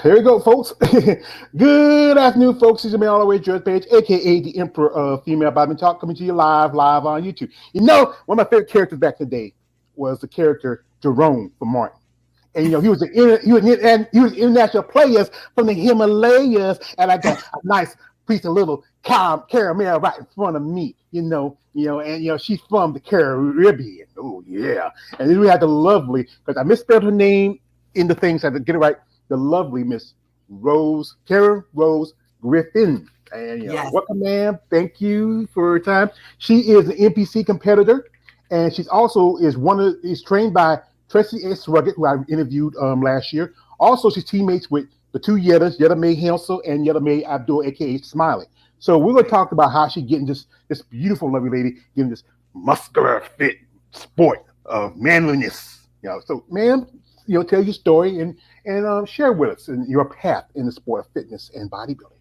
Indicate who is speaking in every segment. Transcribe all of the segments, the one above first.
Speaker 1: Here we go, folks. Good afternoon, folks. This is me all the way, George Page, aka the Emperor of Female Bottom Talk, coming to you live on YouTube. One of my favorite characters back in the day was the character Jerome from Martin. And he was international players from the Himalayas, and I got a nice piece of little caramel right in front of me. She's from the Caribbean. Oh yeah, and then we had the lovely, because I misspelled her name in the things. I had to get it right. The lovely Miss Karen Rose Griffin. And
Speaker 2: Yes.
Speaker 1: welcome, ma'am. Thank you for your time. She is an NPC competitor, and she's also is trained by Tracy S. Rugged, who I interviewed last year. Also, she's teammates with the two Yettas, Yetta May Hansel and Yetta May Abdul, aka Smiley. So we're going to talk about how she's getting this beautiful, lovely lady, getting this muscular, fit sport of manliness. So, ma'am, tell your story and share with us your path in the sport of fitness and bodybuilding.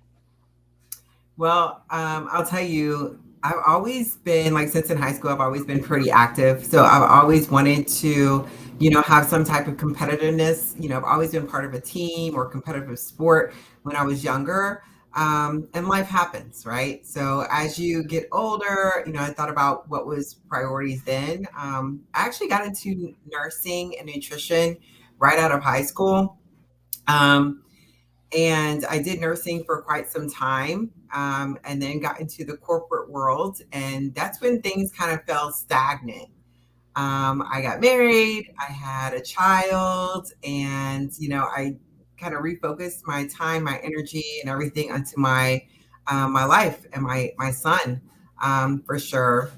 Speaker 2: Well, I'll tell you, I've always been, like, since in high school, I've always been pretty active. So I've always wanted to, have some type of competitiveness. I've always been part of a team or competitive sport when I was younger. And life happens, right? So as you get older, I thought about what was priorities then. I actually got into nursing and nutrition right out of high school. And I did nursing for quite some time, and then got into the corporate world. And that's when things kind of fell stagnant. I got married, I had a child, and, I kind of refocused my time, my energy, and everything onto my life and my son, for sure.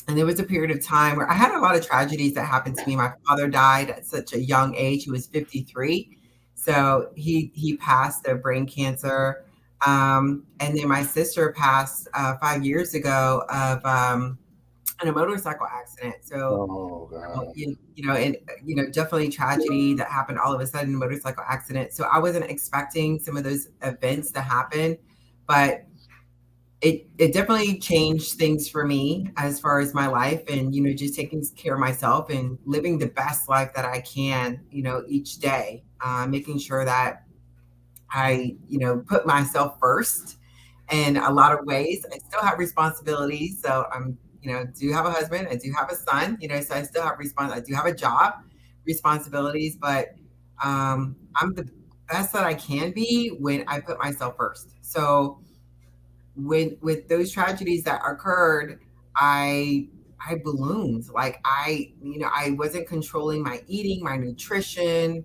Speaker 2: And there was a period of time where I had a lot of tragedies that happened to me. My father died at such a young age. He was 53. So he passed of brain cancer. And then my sister passed 5 years ago of in a motorcycle accident. So,
Speaker 1: Oh God.
Speaker 2: definitely tragedy that happened all of a sudden, a motorcycle accident. So I wasn't expecting some of those events to happen, but it definitely changed things for me as far as my life and, just taking care of myself and living the best life that I can, each day, making sure that I, put myself first in a lot of ways. I still have responsibilities. So I'm, do have a husband, I do have a son, so I still have I do have a job, responsibilities, but I'm the best that I can be when I put myself first. So with those tragedies that occurred, I ballooned. Like I wasn't controlling my eating, my nutrition.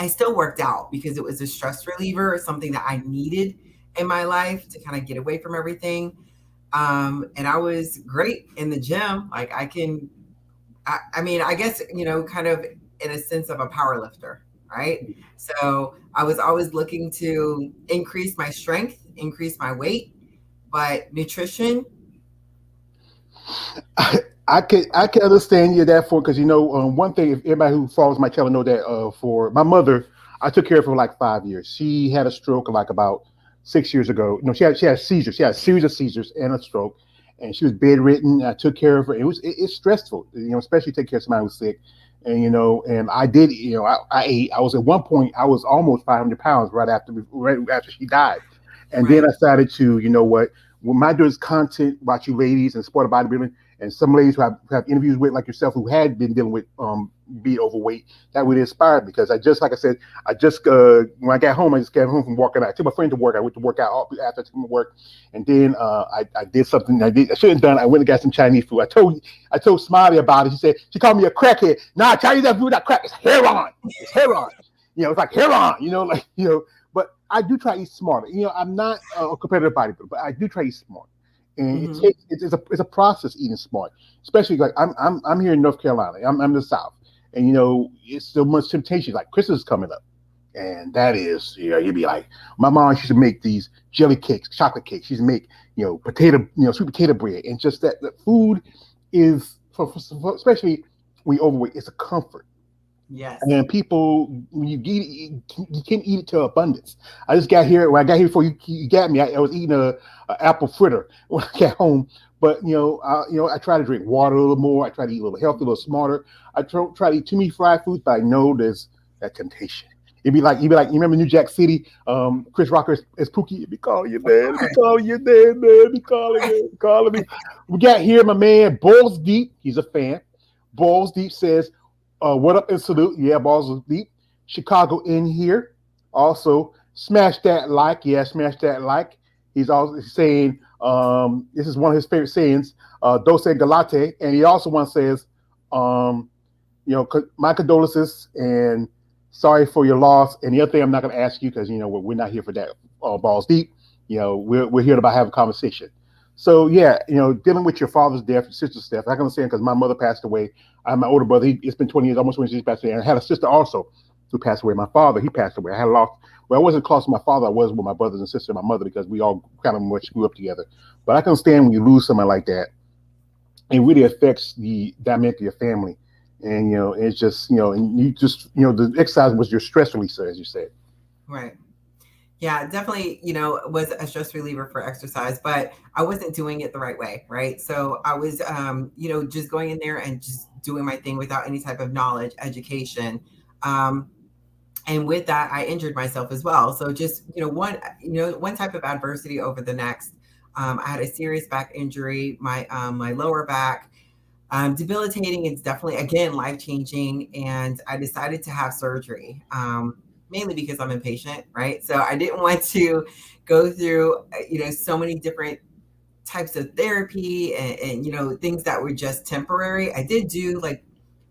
Speaker 2: I still worked out because it was a stress reliever, something that I needed in my life to kind of get away from everything. And I was great in the gym. Like I guess, kind of in a sense of a power lifter, right? So I was always looking to increase my strength, increase my weight, but nutrition.
Speaker 1: I can understand you that for because one thing, if everybody who follows my channel know that for my mother, I took care of her for like 5 years. She had a stroke like about 6 years ago. No, she had seizures. She had a series of seizures and a stroke, and she was bedridden. I took care of her. It's stressful, especially take care of somebody who's sick. And I did, I ate. I was at one point I was almost 500 pounds right after she died, and
Speaker 2: Right.
Speaker 1: then I started to, when I do is content about you ladies and sport bodybuilding, and some ladies who have interviews with like yourself who had been dealing with being overweight, that would inspire me because like I said, when I got home, I just got home from working out. I took my friend to work. I went to work out after I took my work, and then I did something I shouldn't have done. I went and got some Chinese food. I told Smiley about it. She called me a crackhead. Nah, Chinese food not crack. It's heroin. It's heroin. It's like heroin. But I do try to eat smarter. I'm not a competitive bodybuilder, but I do try to eat smart. And
Speaker 2: Mhm.
Speaker 1: it's a process eating smart, especially like I'm here in North Carolina. I'm in the South, and it's so much temptation. Like Christmas is coming up, and that is you'd be like my mom used to make these jelly cakes, chocolate cakes. She used to make potato sweet potato bread, and just that food is for especially when you're overweight. It's a comfort.
Speaker 2: Yes.
Speaker 1: And people, when you eat it, you can't eat it to abundance. I just got here. When I got here before you got me, I was eating a apple fritter when I got home. But I try to drink water a little more. I try to eat a little healthy, a little smarter. I try to eat too many fried foods, but I know there's that temptation. You'd be like, you remember New Jack City? Chris Rocker is Pookie. He'd be calling you,
Speaker 2: Of
Speaker 1: man. Be
Speaker 2: course.
Speaker 1: calling you, man. Be calling me, calling me. We got here, my man, Balls Deep. He's a fan. Balls Deep says, what up and salute. Yeah, Balls Deep. Chicago in here. Also, smash that like. Yeah, smash that like. He's also saying, this is one of his favorite sayings, Dose Galate. And he also one says, um, my condolences and sorry for your loss. And the other thing I'm not going to ask you because we're not here for that. Balls deep. We're here to have a conversation. So yeah, dealing with your father's death, your sister's death. I can understand because my mother passed away. I have my older brother. It's been 20 years, almost 20 years passed away. And I had a sister also who passed away. My father, he passed away. I had lost. Well, I wasn't close to my father. I was with my brothers and sister and my mother because we all kind of much grew up together. But I can understand when you lose somebody like that, it really affects the dynamic of your family. And it's just and you just the exercise was your stress releaser, as you said.
Speaker 2: Right. Yeah, definitely, was a stress reliever for exercise, but I wasn't doing it the right way, right? So I was, just going in there and just doing my thing without any type of knowledge, education. Um, and with that, I injured myself as well. So just, one type of adversity over the next. I had a serious back injury, my lower back. Debilitating. It's definitely, again, life changing. And I decided to have surgery, mainly because I'm impatient, right? So I didn't want to go through, so many different types of therapy and things that were just temporary. I did do like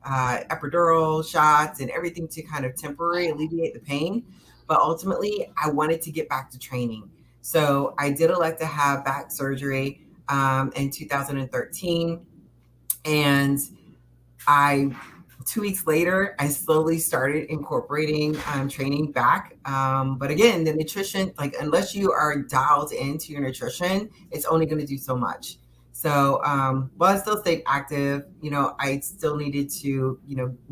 Speaker 2: epidural shots and everything to kind of temporarily alleviate the pain. But ultimately, I wanted to get back to training. So I did elect to have back surgery in 2013. And I 2 weeks later, I slowly started incorporating training back. But again, the nutrition, like unless you are dialed into your nutrition, it's only going to do so much. So while I still stayed active, I still needed to,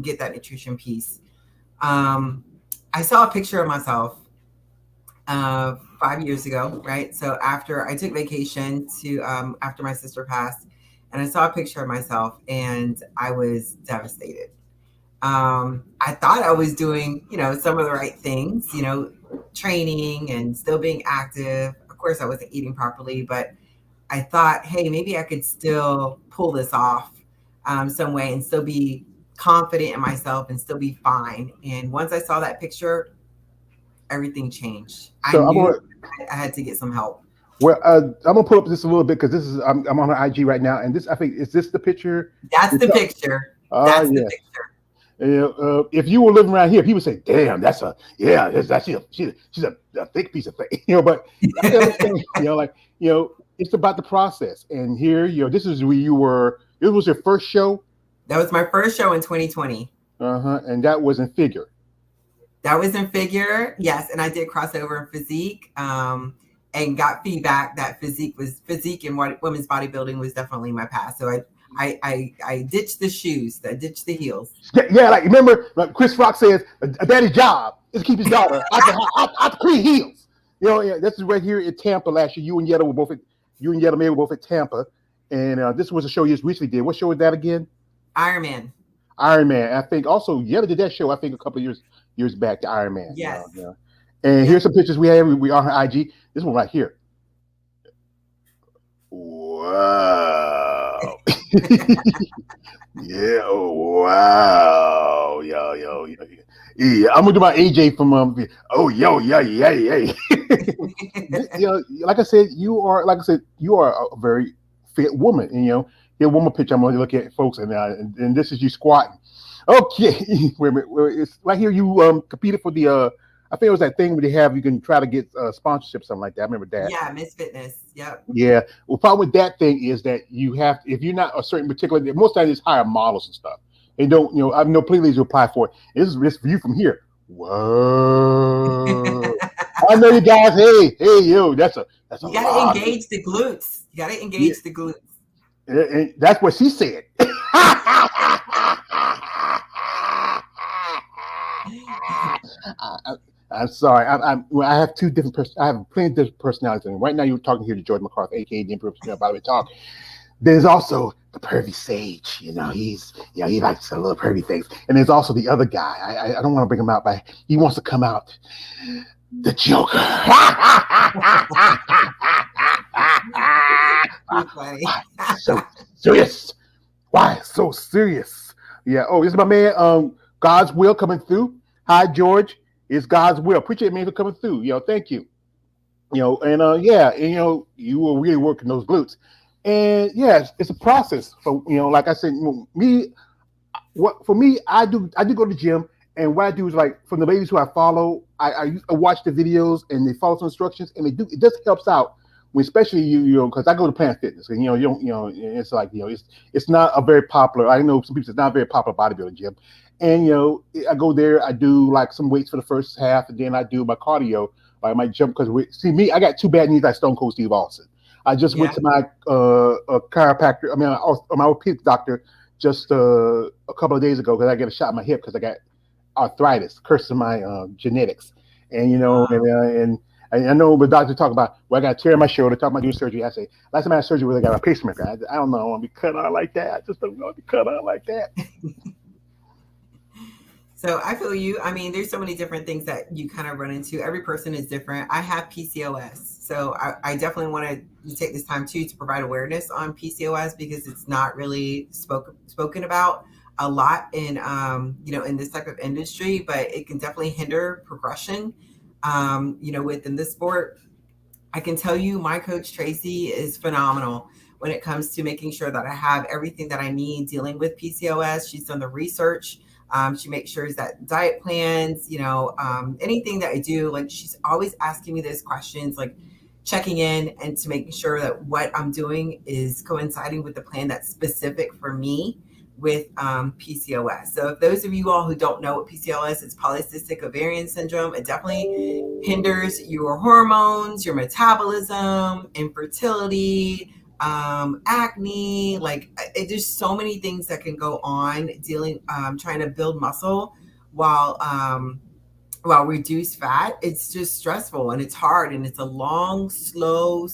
Speaker 2: get that nutrition piece. I saw a picture of myself 5 years ago, right? So after I took vacation to after my sister passed, and I saw a picture of myself, and I was devastated. I thought I was doing, some of the right things, training and still being active. Of course, I wasn't eating properly, but I thought, hey, maybe I could still pull this off some way and still be confident in myself and still be fine. And once I saw that picture, everything changed. I
Speaker 1: So I'm
Speaker 2: knew
Speaker 1: gonna
Speaker 2: I had to get some help.
Speaker 1: well, I'm gonna pull up this a little bit because this is I'm on her IG right now, and this I think is this the picture?
Speaker 2: That's the picture. That's the
Speaker 1: Yeah.
Speaker 2: picture.
Speaker 1: If you were living around here, people say, "Damn, that's a yeah, that's she's a thick piece of thing," But I can understand, it's about the process. And here, this is where you were. It was your first show.
Speaker 2: That was my first show in 2020.
Speaker 1: And that was in figure.
Speaker 2: That was in figure, yes, and I did crossover in physique, and got feedback that physique and women's bodybuilding was definitely my path. So I ditched the shoes, I ditched the heels.
Speaker 1: Yeah, like remember, like Chris Rock says, a daddy's job is to keep his daughter out the clean heels. Yeah, this is right here in Tampa last year. You and Yetta May were both at Tampa, and this was a show you just recently did. What show was that again?
Speaker 2: Iron Man.
Speaker 1: Iron Man. I think also Yetta did that show. I think a couple of years back, the Iron Man.
Speaker 2: Yes.
Speaker 1: And here's some pictures we have. We on her IG. This one right here. Wow. Yeah. Oh, wow. Yo. Yeah. I'm gonna do my AJ from like I said, you are a very fit woman. And here one more picture I'm gonna look at, folks, and this is you squatting. Okay. Wait a minute. It's right here. You competed for the I think it was that thing where they have you can try to get sponsorship, something like that. I remember that.
Speaker 2: Yeah, Miss Fitness. Yep.
Speaker 1: Yeah. Well, problem with that thing is that you have, if you're not a certain particular, most times it's hire models and stuff. And don't, I have no please to apply for it. This is this view from here. Whoa. I know you guys. Hey, yo, that's a
Speaker 2: you gotta engage the glutes. You gotta engage the glutes.
Speaker 1: And that's what she said. I'm sorry. I have two different. I have plenty of different personalities. And right now, you're talking here to George McCarthy, aka the Emperor of By the way, talk. There's also the pervy sage. He likes a little pervy things. And there's also the other guy. I don't want to bring him out, but he wants to come out. The Joker.
Speaker 2: Funny.
Speaker 1: So serious. Why so serious? Yeah. Oh, this is my man. God's will coming through. Hi, George. It's God's will. Appreciate me for coming through. Thank you. You were really working those glutes, and yeah, it's a process. So like I said, I do go to the gym, and what I do is like from the ladies who I follow, I watch the videos and they follow some instructions, and it just helps out. When especially because I go to Planet Fitness, and you don't, it's like it's not a very popular. I know some people it's not a very popular bodybuilding gym, and I go there, I do like some weights for the first half, and then I do my cardio. I might jump because see me, I got two bad knees like Stone Cold Steve Austin. I just went to my chiropractor. I mean, my orthopedic doctor just a couple of days ago because I got a shot in my hip because I got arthritis, cursing my genetics, and and I know the doctor talk about I got to tear my shoulder, talk about doing surgery. I say last time I had surgery, I got a pacemaker. I don't know, I want to be cut out like that. I just don't want to be cut out like that.
Speaker 2: So I feel you. I mean, there's so many different things that you kind of run into. Every person is different. I have PCOS. So I definitely want to take this time too to provide awareness on PCOS because it's not really spoken about a lot in in this type of industry, but it can definitely hinder progression within the sport. I can tell you my coach Tracy is phenomenal when it comes to making sure that I have everything that I need dealing with PCOS. She's done the research. She makes sure that diet plans, anything that I do, like she's always asking me those questions, like checking in and to making sure that what I'm doing is coinciding with the plan that's specific for me with PCOS. So if those of you all who don't know what PCOS is, polycystic ovarian syndrome, it definitely hinders your hormones, your metabolism, infertility, acne, there's so many things that can go on trying to build muscle while reduce fat. It's just stressful and it's hard and it's a long, slow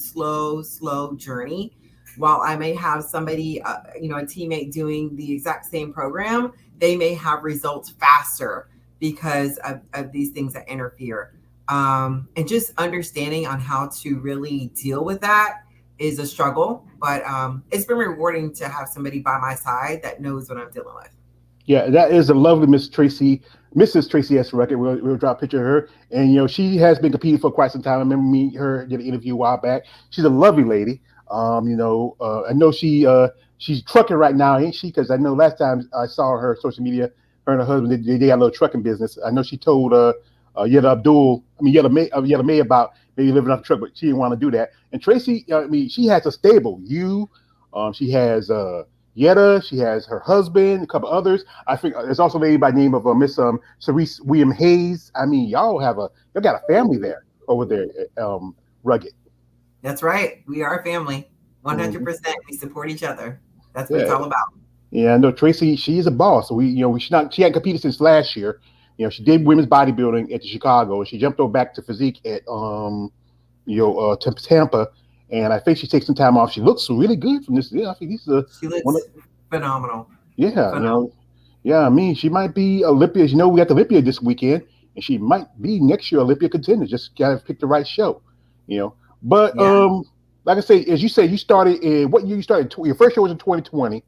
Speaker 2: journey. While I may have somebody, a teammate doing the exact same program, they may have results faster because of these things that interfere. And just understanding on how to really deal with that is a struggle, but it's been rewarding to have somebody by my side that knows what I'm dealing with.
Speaker 1: Yeah, that is a lovely Mrs. Tracy S. Record. We'll drop a picture of her, and she has been competing for quite some time. I remember her did an interview a while back. She's a lovely lady. I know she's trucking right now, ain't she? Because I know last time I saw her social media, her and her husband they got a little trucking business. I know she told Yetta May about maybe living off the truck, but she didn't want to do that. And Tracy, she has a stable. She has Yetta, she has her husband, a couple others. I think there's also a lady by the name of Miss Cerise William Hayes. I mean, y'all got a family there over there at Rugged.
Speaker 2: That's right. We are a family. 100%. We support each other. That's what it's all about.
Speaker 1: Yeah, I know Tracy. She's a boss. So she hadn't competed since last year. She did women's bodybuilding at the Chicago, and she jumped over back to physique at Tampa. And I think she takes some time off. She looks really good from this. Yeah, I think
Speaker 2: she looks phenomenal.
Speaker 1: Yeah, phenomenal. I mean, she might be Olympia. We got the Olympia this weekend, and she might be next year Olympia contender. Just gotta pick the right show. But like I say, as you say, you started in what year? You started. Your first show was in 2020.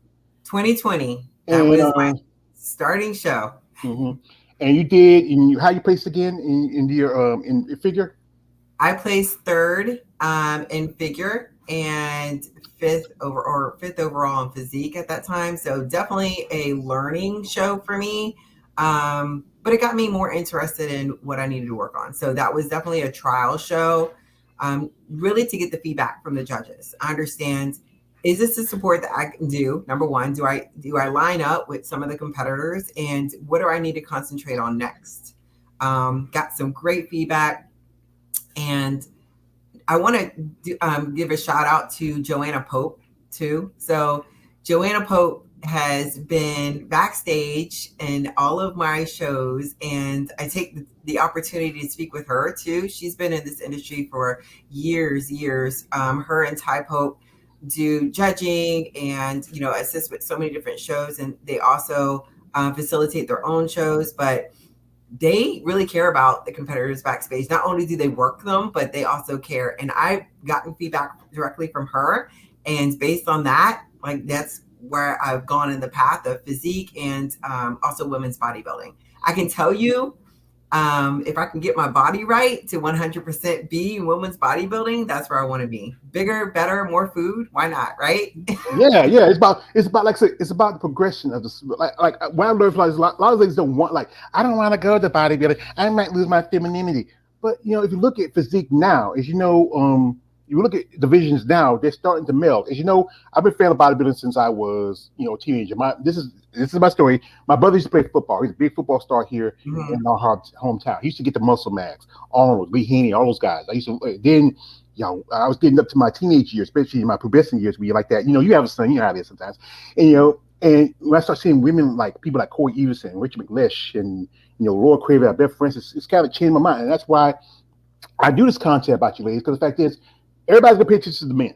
Speaker 2: 2020. That was my starting show.
Speaker 1: Mm-hmm. And you did. How you placed again in your in figure?
Speaker 2: I placed third in figure and fifth overall in physique at that time. So definitely a learning show for me. But it got me more interested in what I needed to work on. So that was definitely a trial show. Really to get the feedback from the judges. I understand, is this the support that I can do? Number one, do I line up with some of the competitors, and what do I need to concentrate on next? Got some great feedback, and I want to give a shout out to Joanna Pope too. So Joanna Pope has been backstage in all of my shows, and I take the opportunity to speak with her too. She's been in this industry for years. Her and Ty Pope do judging and, assist with so many different shows. And they also facilitate their own shows, but they really care about the competitors backstage. Not only do they work them, but they also care. And I've gotten feedback directly from her. And based on that, like that's where I've gone in the path of physique and also women's bodybuilding. I can tell you, if I can get my body right to 100% be in women's bodybuilding, that's where I want to be. Bigger, better, more food. Why not? Right?
Speaker 1: Yeah. It's about like I said, it's about the progression of the like when I learned like a lot of ladies don't want like I don't want to go to bodybuilding. I might lose my femininity. But if you look at physique now, as you know, you look at divisions now, they're starting to meld. As you know, I've been a fan of bodybuilding since I was, a teenager. This is my story. My brother used to play football. He's a big football star here in our hometown. He used to get the muscle mags, Arnold, Lee Haney, all those guys. I used to then. I was getting up to my teenage years, especially in my pubescent years, where you like that. You have a son, you know how it is sometimes. And when I start seeing women like people like Corey Everson, Richard McLeish, and Laura Craven, Beth Francis, it's kind of changed my mind, and that's why I do this content about you ladies. Because the fact is, everybody's gonna pay attention to the men.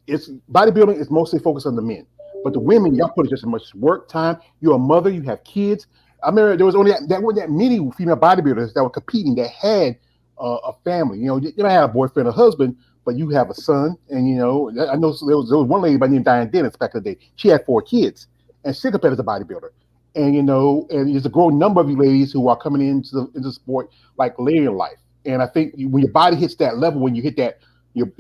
Speaker 1: It's bodybuilding is mostly focused on the men, but the women, y'all put just as much work time. You're a mother, you have kids. I remember there was only that weren't that many female bodybuilders that were competing that had a family. You might have a boyfriend or husband, but you have a son, and I know there was one lady by the name of Diane Dennis back in the day. She had 4 kids, and she competed as a bodybuilder. And and there's a growing number of you ladies who are coming into the sport like later in life. And I think when your body hits that level, when you hit that, your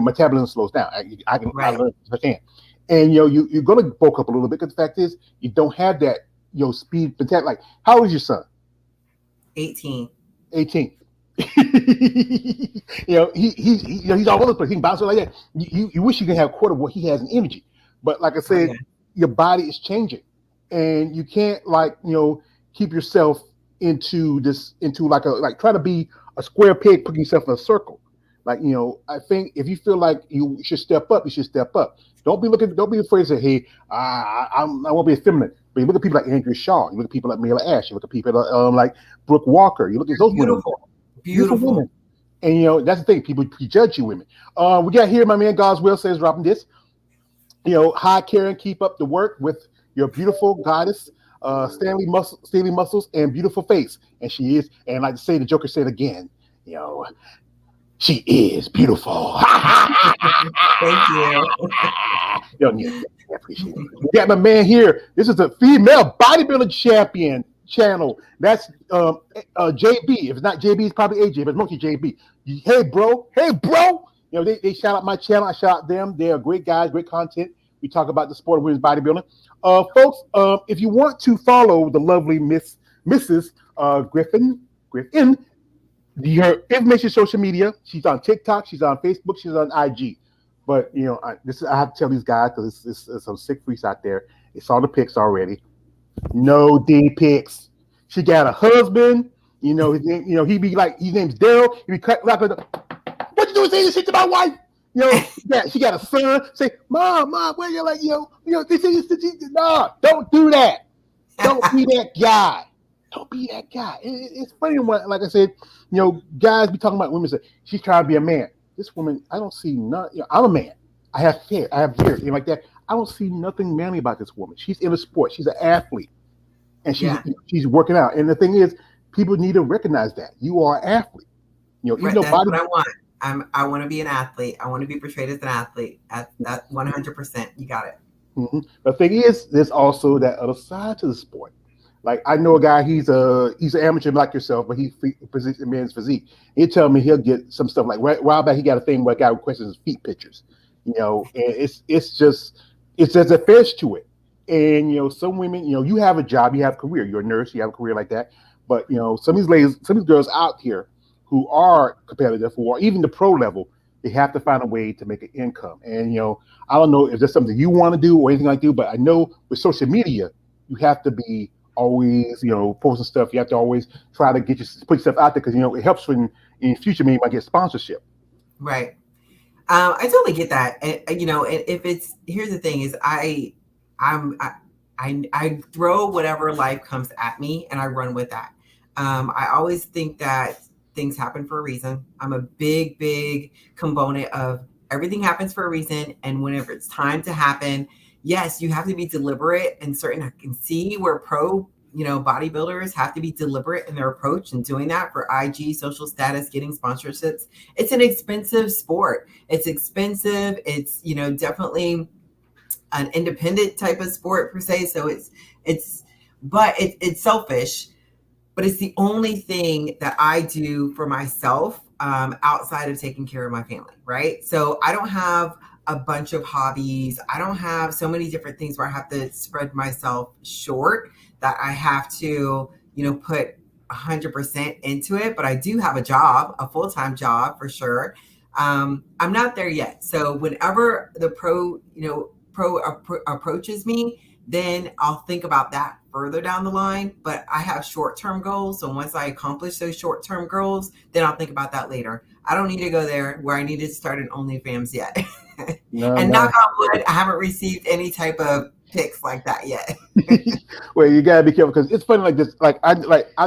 Speaker 1: metabolism slows down. I learned firsthand. And you're gonna bulk up a little bit because the fact is you don't have that speed. Like, how old is your son?
Speaker 2: 18.
Speaker 1: 18. He's all over the place. He can bounce like that. You wish you could have a quarter of what he has in energy, but like I said, your body is changing, and you can't keep yourself into try to be a square peg putting yourself in a circle. I think if you feel like you should step up, you should step up. Don't be afraid to say, hey, I won't be effeminate. But you look at people like Andrea Shaw, you look at people like Mila Ash, you look at people like Brooke Walker, you look at those women. Beautiful women. And that's the thing, people prejudge you women. We got here, my man Goswell says, dropping this. Hi Karen, keep up the work with your beautiful goddess, Stanley Muscles, and beautiful face. And she is, and like to say, the Joker said again, she is beautiful.
Speaker 2: Thank you.
Speaker 1: I appreciate it. We got my man here. This is a female bodybuilding champion channel. That's JB. If it's not JB, it's probably AJ, but it's mostly JB. Hey, bro. They shout out my channel. I shout out them. They are great guys, great content. We talk about the sport of women's bodybuilding. Folks, if you want to follow the lovely Mrs. Griffin, her information social media. She's on TikTok. She's on Facebook. She's on IG. But I have to tell these guys because there's some sick freaks out there. They saw the pics already. No D pics. She got a husband. His name, he be like, his name's Daryl. He be cut like, what you doing saying this shit to my wife? She got a son. Say, Mom, where you like, this is no, don't do that. Don't be that guy. Don't be that guy. It's funny when, like I said, guys be talking about women say she's trying to be a man. This woman, I don't see none. I'm a man. I have hair. I have beard, like that. I don't see nothing manly about this woman. She's in a sport. She's an athlete, and she's working out. And the thing is, people need to recognize that you are an athlete.
Speaker 2: Right, that's what I want. I want to be an athlete. I want to be portrayed as an athlete. At 100%. You got it.
Speaker 1: Mm-hmm. The thing is, there's also that other side to the sport. Like I know a guy, he's an amateur like yourself, but he presents men's physique. He tell me he'll get some stuff like a while back he got a thing where a guy requests his feet pictures. And it's just there's a fetish to it. And some women, you have a job, you have a career, you're a nurse, you have a career like that. But some of these ladies, some of these girls out here who are competitive or even the pro level, they have to find a way to make an income. And I don't know if there's something you want to do or anything like that, but I know with social media, you have to be always, posting stuff. You have to always try to put yourself out there because it helps when in the future maybe you might get sponsorship.
Speaker 2: Right. I totally get that. And if it's here's the thing is I throw whatever life comes at me and I run with that. I always think that things happen for a reason. I'm a big component of everything happens for a reason. And whenever it's time to happen, yes, you have to be deliberate and certain. I can see where pro, bodybuilders have to be deliberate in their approach and doing that for IG, social status, getting sponsorships. It's an expensive sport. It's expensive. It's, definitely an independent type of sport per se. So it's selfish, but it's the only thing that I do for myself outside of taking care of my family, right? So I don't have a bunch of hobbies. I don't have so many different things where I have to spread myself short that I have to, put 100% into it. But I do have a job, a full-time job for sure. I'm not there yet. So whenever the pro approaches me, then I'll think about that further down the line. But I have short-term goals. So once I accomplish those short-term goals, then I'll think about that later. I don't need to go there where I need to start an OnlyFans yet. And knock on wood, I haven't received any type of pics like that yet.
Speaker 1: Well, you gotta be careful because it's funny like this. I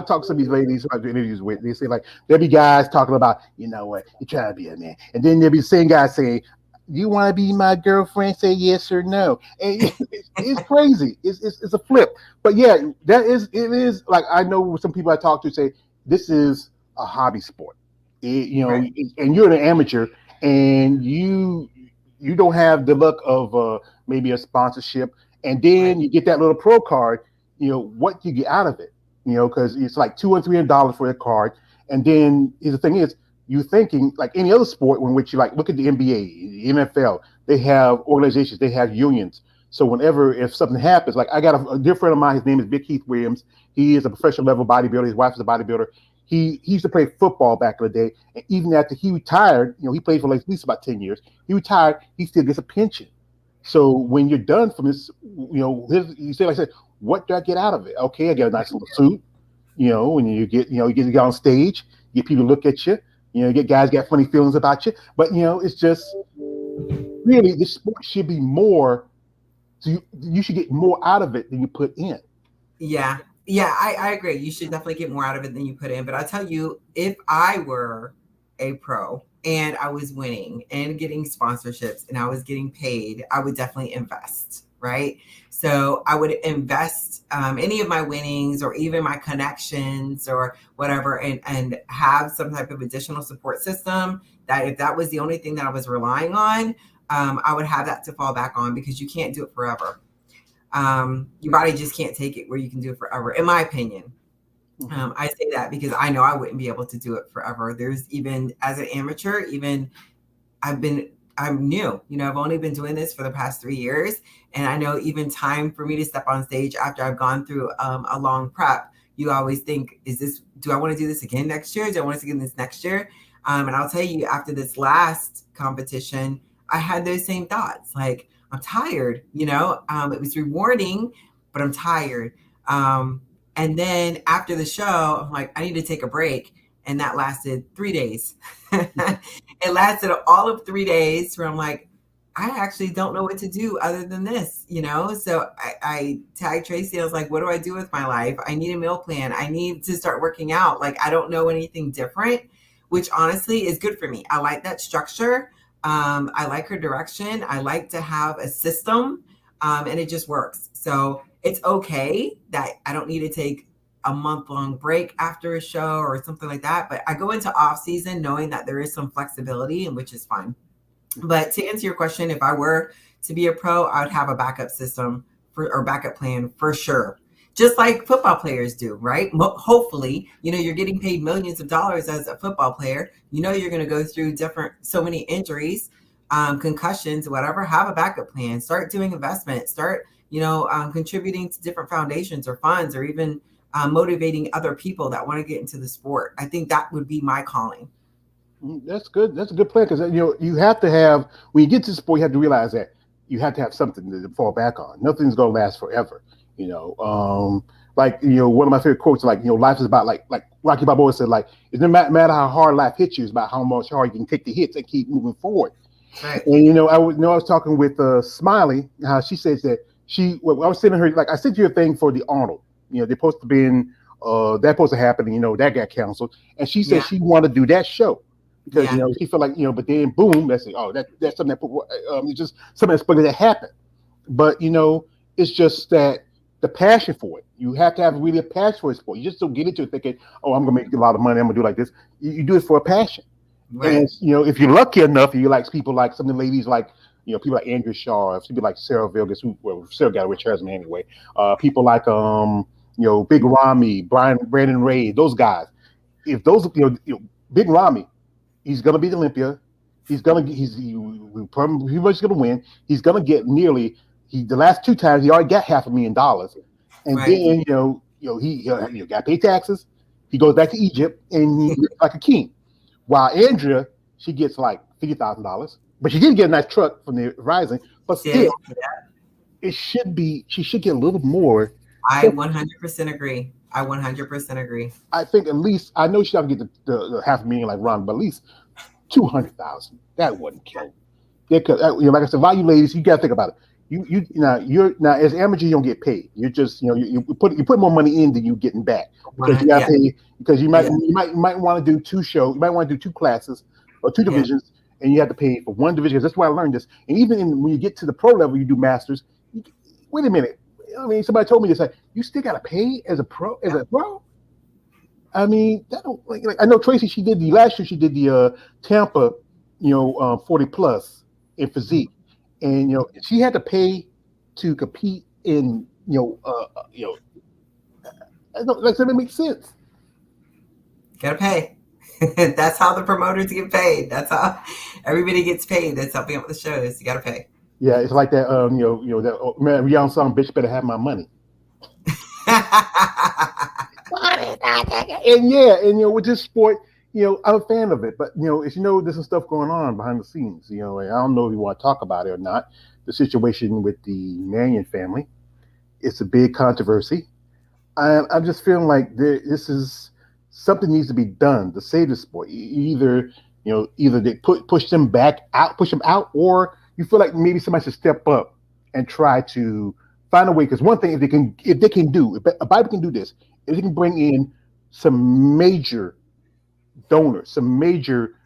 Speaker 1: talk to some of these ladies who I do interviews with. They say like there'll be guys talking about, you know what, you try to be a man, and then there'll be the same guy saying, "You want to be my girlfriend? Say yes or no." And it's crazy. It's a flip. But yeah, it is like I know some people I talk to say this is a hobby sport.
Speaker 2: Right.
Speaker 1: And you're an amateur, and you don't have the luck of maybe a sponsorship, and then
Speaker 2: Right.
Speaker 1: you get that little pro card. What do you get out of it? Because it's like $200-300 for a card, and then the thing is, you thinking like any other sport in which you like look at the NBA, the NFL, they have organizations, they have unions. So if something happens, like I got a dear friend of mine, his name is Vic Keith Williams. He is a professional level bodybuilder. His wife is a bodybuilder. He used to play football back in the day, and even after he retired, he played for like at least about 10 years. He retired, he still gets a pension. So when you're done from this, you say like I said, what do I get out of it? Okay, I get a nice little suit. When you get on stage, you get people to look at you. You get guys got funny feelings about you, but it's just really this sport should be more. So you should get more out of it than you put in.
Speaker 2: Yeah. Yeah, I agree. You should definitely get more out of it than you put in. But I'll tell you, if I were a pro and I was winning and getting sponsorships and I was getting paid, I would definitely invest, right? So I would invest any of my winnings or even my connections or whatever and have some type of additional support system that if that was the only thing that I was relying on, I would have that to fall back on because you can't do it forever. Your body just can't take it where you can do it forever, in my opinion. I say that because I know I wouldn't be able to do it forever. There's even as an amateur, even I'm new, I've only been doing this for the past 3 years. And I know even time for me to step on stage after I've gone through a long prep, you always think, do I want to do this again next year? Do I want to do this next year? And I'll tell you, after this last competition, I had those same thoughts. Like, I'm tired, it was rewarding, but I'm tired. And then after the show, I'm like, I need to take a break. And that lasted 3 days. It lasted all of 3 days where I'm like, I actually don't know what to do other than this, So I tagged Tracy. I was like, what do I do with my life? I need a meal plan. I need to start working out. Like, I don't know anything different, which honestly is good for me. I like that structure. I like her direction. I like to have a system, and it just works. So it's okay that I don't need to take a month-long break after a show or something like that. But I go into off season knowing that there is some flexibility, and which is fine. But to answer your question, if I were to be a pro, I would have a backup system or backup plan for sure. Just like football players do, right? Hopefully, you're getting paid millions of dollars as a football player. You're going to go through so many injuries, concussions, whatever. Have a backup plan. Start doing investments. Start, contributing to different foundations or funds, or even motivating other people that want to get into the sport. I think that would be my calling.
Speaker 1: That's good. That's a good plan because you have to have when you get to the sport, you have to realize that you have to have something to fall back on. Nothing's going to last forever. One of my favorite quotes, life is about like Rocky Balboa said, like, it doesn't matter how hard life hits you, it's about how much hard you can take the hits and keep moving forward.
Speaker 2: Right.
Speaker 1: And I was talking with Smiley, how she says that I was sending her, like, I sent you a thing for the Arnold. They're supposed to be that supposed to happen, that got canceled. And she said she wanted to do that show. because
Speaker 2: Yeah.
Speaker 1: she felt like but then boom, that's it. Oh, that's something that it's just something that's supposed that happened. But it's just that the passion for it. You have to have really a passion for it. You just don't get into it thinking, oh, I'm gonna make a lot of money. I'm gonna do like this. You do it for a passion. And
Speaker 2: Right.
Speaker 1: if you're lucky enough, you like people like some of the ladies like people like Andrew Shaw, people like Sarah Vilgas, who well Sarah got a rich husband anyway. People like Big Ramy, Brandon Ray, those guys. If those Big Ramy, he's gonna beat Olympia. He's pretty much gonna win. He's gonna get nearly the last two times he already got $500,000, and then
Speaker 2: Right.
Speaker 1: he got to pay taxes. He goes back to Egypt and he lives like a king. While Andrea, she gets like $50,000, but she did get a nice truck from the Rising. But
Speaker 2: She
Speaker 1: still,
Speaker 2: did.
Speaker 1: she should get a little more.
Speaker 2: I 100% agree. I 100% agree.
Speaker 1: I think at least I know she doesn't get the half a million like Ron, but at least 200,000. That wouldn't kill. Because like I said, a lot of you ladies, you got to think about it. You're now as amateur, you don't get paid. You're just you put more money in than you getting back because you got to
Speaker 2: Yeah.
Speaker 1: pay because
Speaker 2: Yeah.
Speaker 1: you might want to do two shows, you might want to do two classes or two
Speaker 2: Yeah.
Speaker 1: divisions, and you have to pay for one division. That's why I learned this. And even when you get to the pro level, you do masters. Wait a minute. I mean, somebody told me this. Like, you still got to pay as a pro. As a pro. I mean, that don't like I know Tracy. She did the last year. She did the Tampa, 40 plus in physique, and she had to pay to compete in that doesn't make sense.
Speaker 2: Gotta pay. That's how the promoters get paid. That's how everybody gets paid. That's helping out with the shows. You gotta pay.
Speaker 1: Yeah, it's like that. That man, Rihanna song, "Bitch Better Have My Money." And yeah, and with this sport, I'm a fan of it. But as there's some stuff going on behind the scenes. And I don't know if you want to talk about it or not. The situation with the Mannion family, it's a big controversy. I'm just feeling like this is something needs to be done to save the sport. Either they push them back out, push them out, or you feel like maybe somebody should step up and try to find a way. Because one thing, if they can do, if a Bible can do this, if they can bring in some major donors, some major,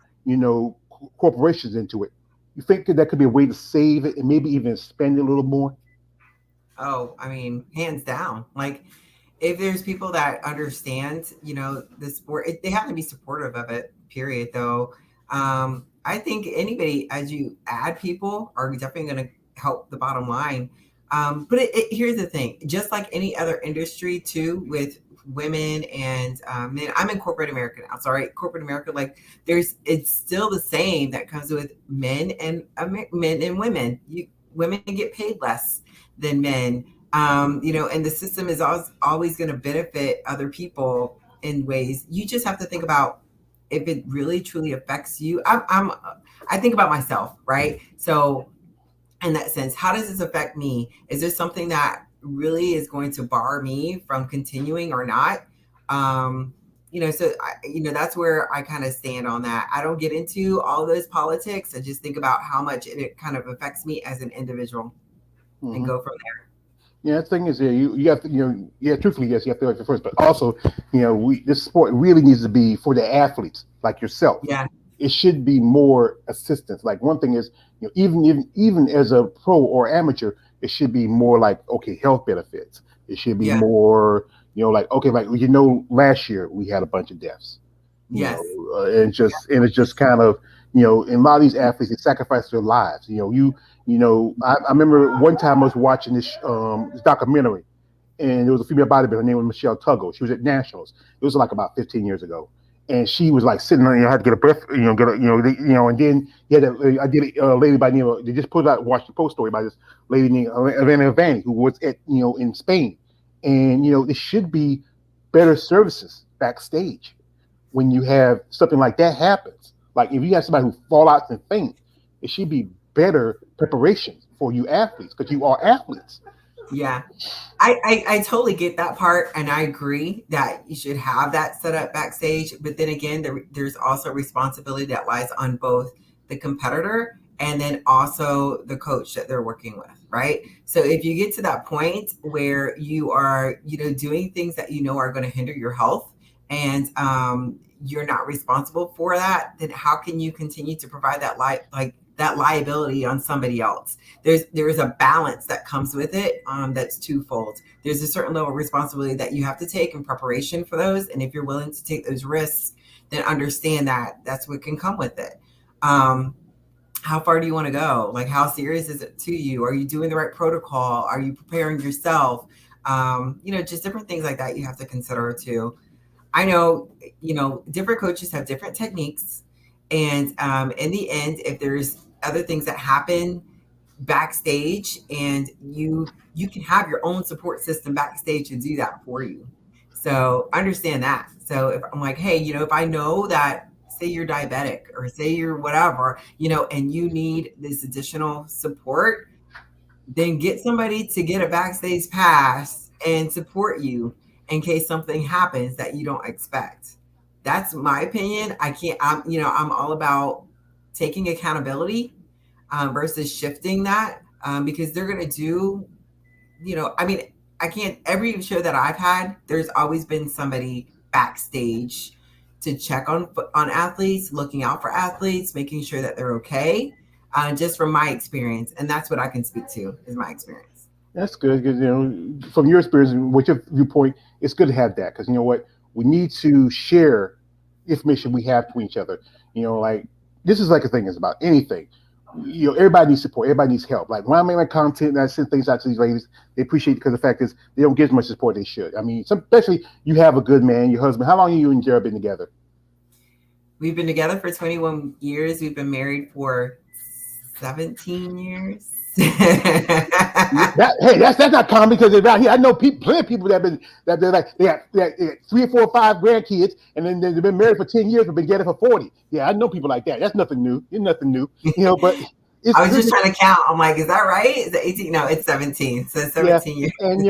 Speaker 1: corporations into it, you think that could be a way to save it and maybe even spend it a little more?
Speaker 2: Oh, I mean, hands down. Like, if there's people that understand, the sport, they have to be supportive of it. Period. Though, I think anybody, as you add people, are definitely going to help the bottom line. But here's the thing: just like any other industry, too, with women and men. I'm in corporate America now. Sorry, corporate America. Like, it's still the same that comes with men and men and women. Women get paid less than men. And the system is always going to benefit other people in ways. You just have to think about if it really truly affects you. I think about myself, right? So in that sense, how does this affect me? Is there something that really is going to bar me from continuing or not? That's where I kind of stand on that. I don't get into all those politics. I just think about how much it kind of affects me as an individual and
Speaker 1: Mm-hmm.
Speaker 2: go from there.
Speaker 1: Yeah, the thing is, yeah, you have to, yeah, truthfully, yes, you have to like it first, but also, this sport really needs to be for the athletes like yourself.
Speaker 2: Yeah.
Speaker 1: It should be more assistance. Like one thing is, even as a pro or amateur, it should be more like okay, health benefits. It should be
Speaker 2: Yeah.
Speaker 1: more, like okay, like last year we had a bunch of deaths,
Speaker 2: Yes.
Speaker 1: and it's just kind of, and a lot of these athletes they sacrifice their lives. I remember one time I was watching this documentary, and there was a female bodybuilder. Her name was Michelle Tuggle. She was at Nationals. It was like about 15 years ago, and she was like sitting there. Had to get a breath. And then I did a lady by the name of, they just put out Washington Post story by this lady named Elena Vanni who was at in Spain, and there should be better services backstage when you have something like that happens. Like if you have somebody who fall out and faint, it should be better preparation for you athletes because you are athletes.
Speaker 2: Yeah. I totally get that part. And I agree that you should have that set up backstage. But then again, there's also responsibility that lies on both the competitor and then also the coach that they're working with. Right. So if you get to that point where you are, doing things that are going to hinder your health and you're not responsible for that, then how can you continue to provide that like that liability on somebody else? There's a balance that comes with it, that's twofold. There's a certain level of responsibility that you have to take in preparation for those, and if you're willing to take those risks, then understand that that's what can come with it. um, how far do you want to go? Like, how serious is it to you? Are you doing the right protocol? Are you preparing yourself? Just different things like that you have to consider too. I know, different coaches have different techniques. And in the end, if there's other things that happen backstage, and you can have your own support system backstage to do that for you. So understand that. So if I'm like, hey, if I know that, say you're diabetic or say you're whatever, and you need this additional support, then get somebody to get a backstage pass and support you in case something happens that you don't expect. That's my opinion. I'm all about taking accountability, versus shifting that, because they're going to do, I mean, I can't, every show that I've had, there's always been somebody backstage to check on athletes, looking out for athletes, making sure that they're okay, just from my experience. And that's what I can speak to, is my experience.
Speaker 1: That's good because from your experience and with your viewpoint, it's good to have that because you know what we need to share information we have to each other. Like this is like a thing is about anything. Everybody needs support. Everybody needs help. Like when I make my content and I send things out to these ladies, they appreciate it because the fact is they don't get as much support they should. I mean, especially you have a good man, your husband. How long have you and Jared been together?
Speaker 2: We've been together for 21 years. We've been married for 17 years.
Speaker 1: That's not common because around here I know plenty of people that have been that they're like they got 3 or 4 or 5 grandkids and then they've been married for 10 years but been together for 40. Yeah, I know people like that. That's nothing new. It's nothing new. But
Speaker 2: I was just trying to count. I'm like, is that right? Is it 18? No, it's 17. So 17 years.
Speaker 1: And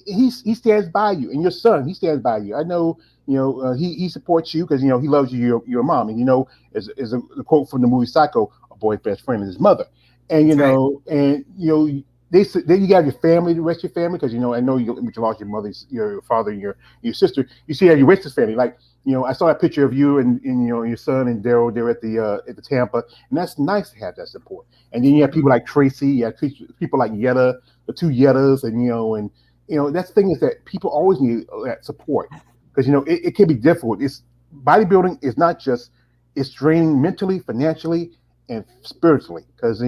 Speaker 1: he stands by you, and your son he stands by you. I know. He supports you because he loves you. Your mom, and as a quote from the movie Psycho, a boy's best friend is his mother. And then you got your family, the rest of your family, because I know you lost your mother, your father, and your sister. You see your rest of the family. Like I saw a picture of you and your son and Daryl. They're at the Tampa, and that's nice to have that support. And then you have people like Tracy, you have people like Yetta, the two Yettas, and that's the thing is that people always need that support because it can be difficult. It's bodybuilding is not just it's draining mentally, financially, and spiritually because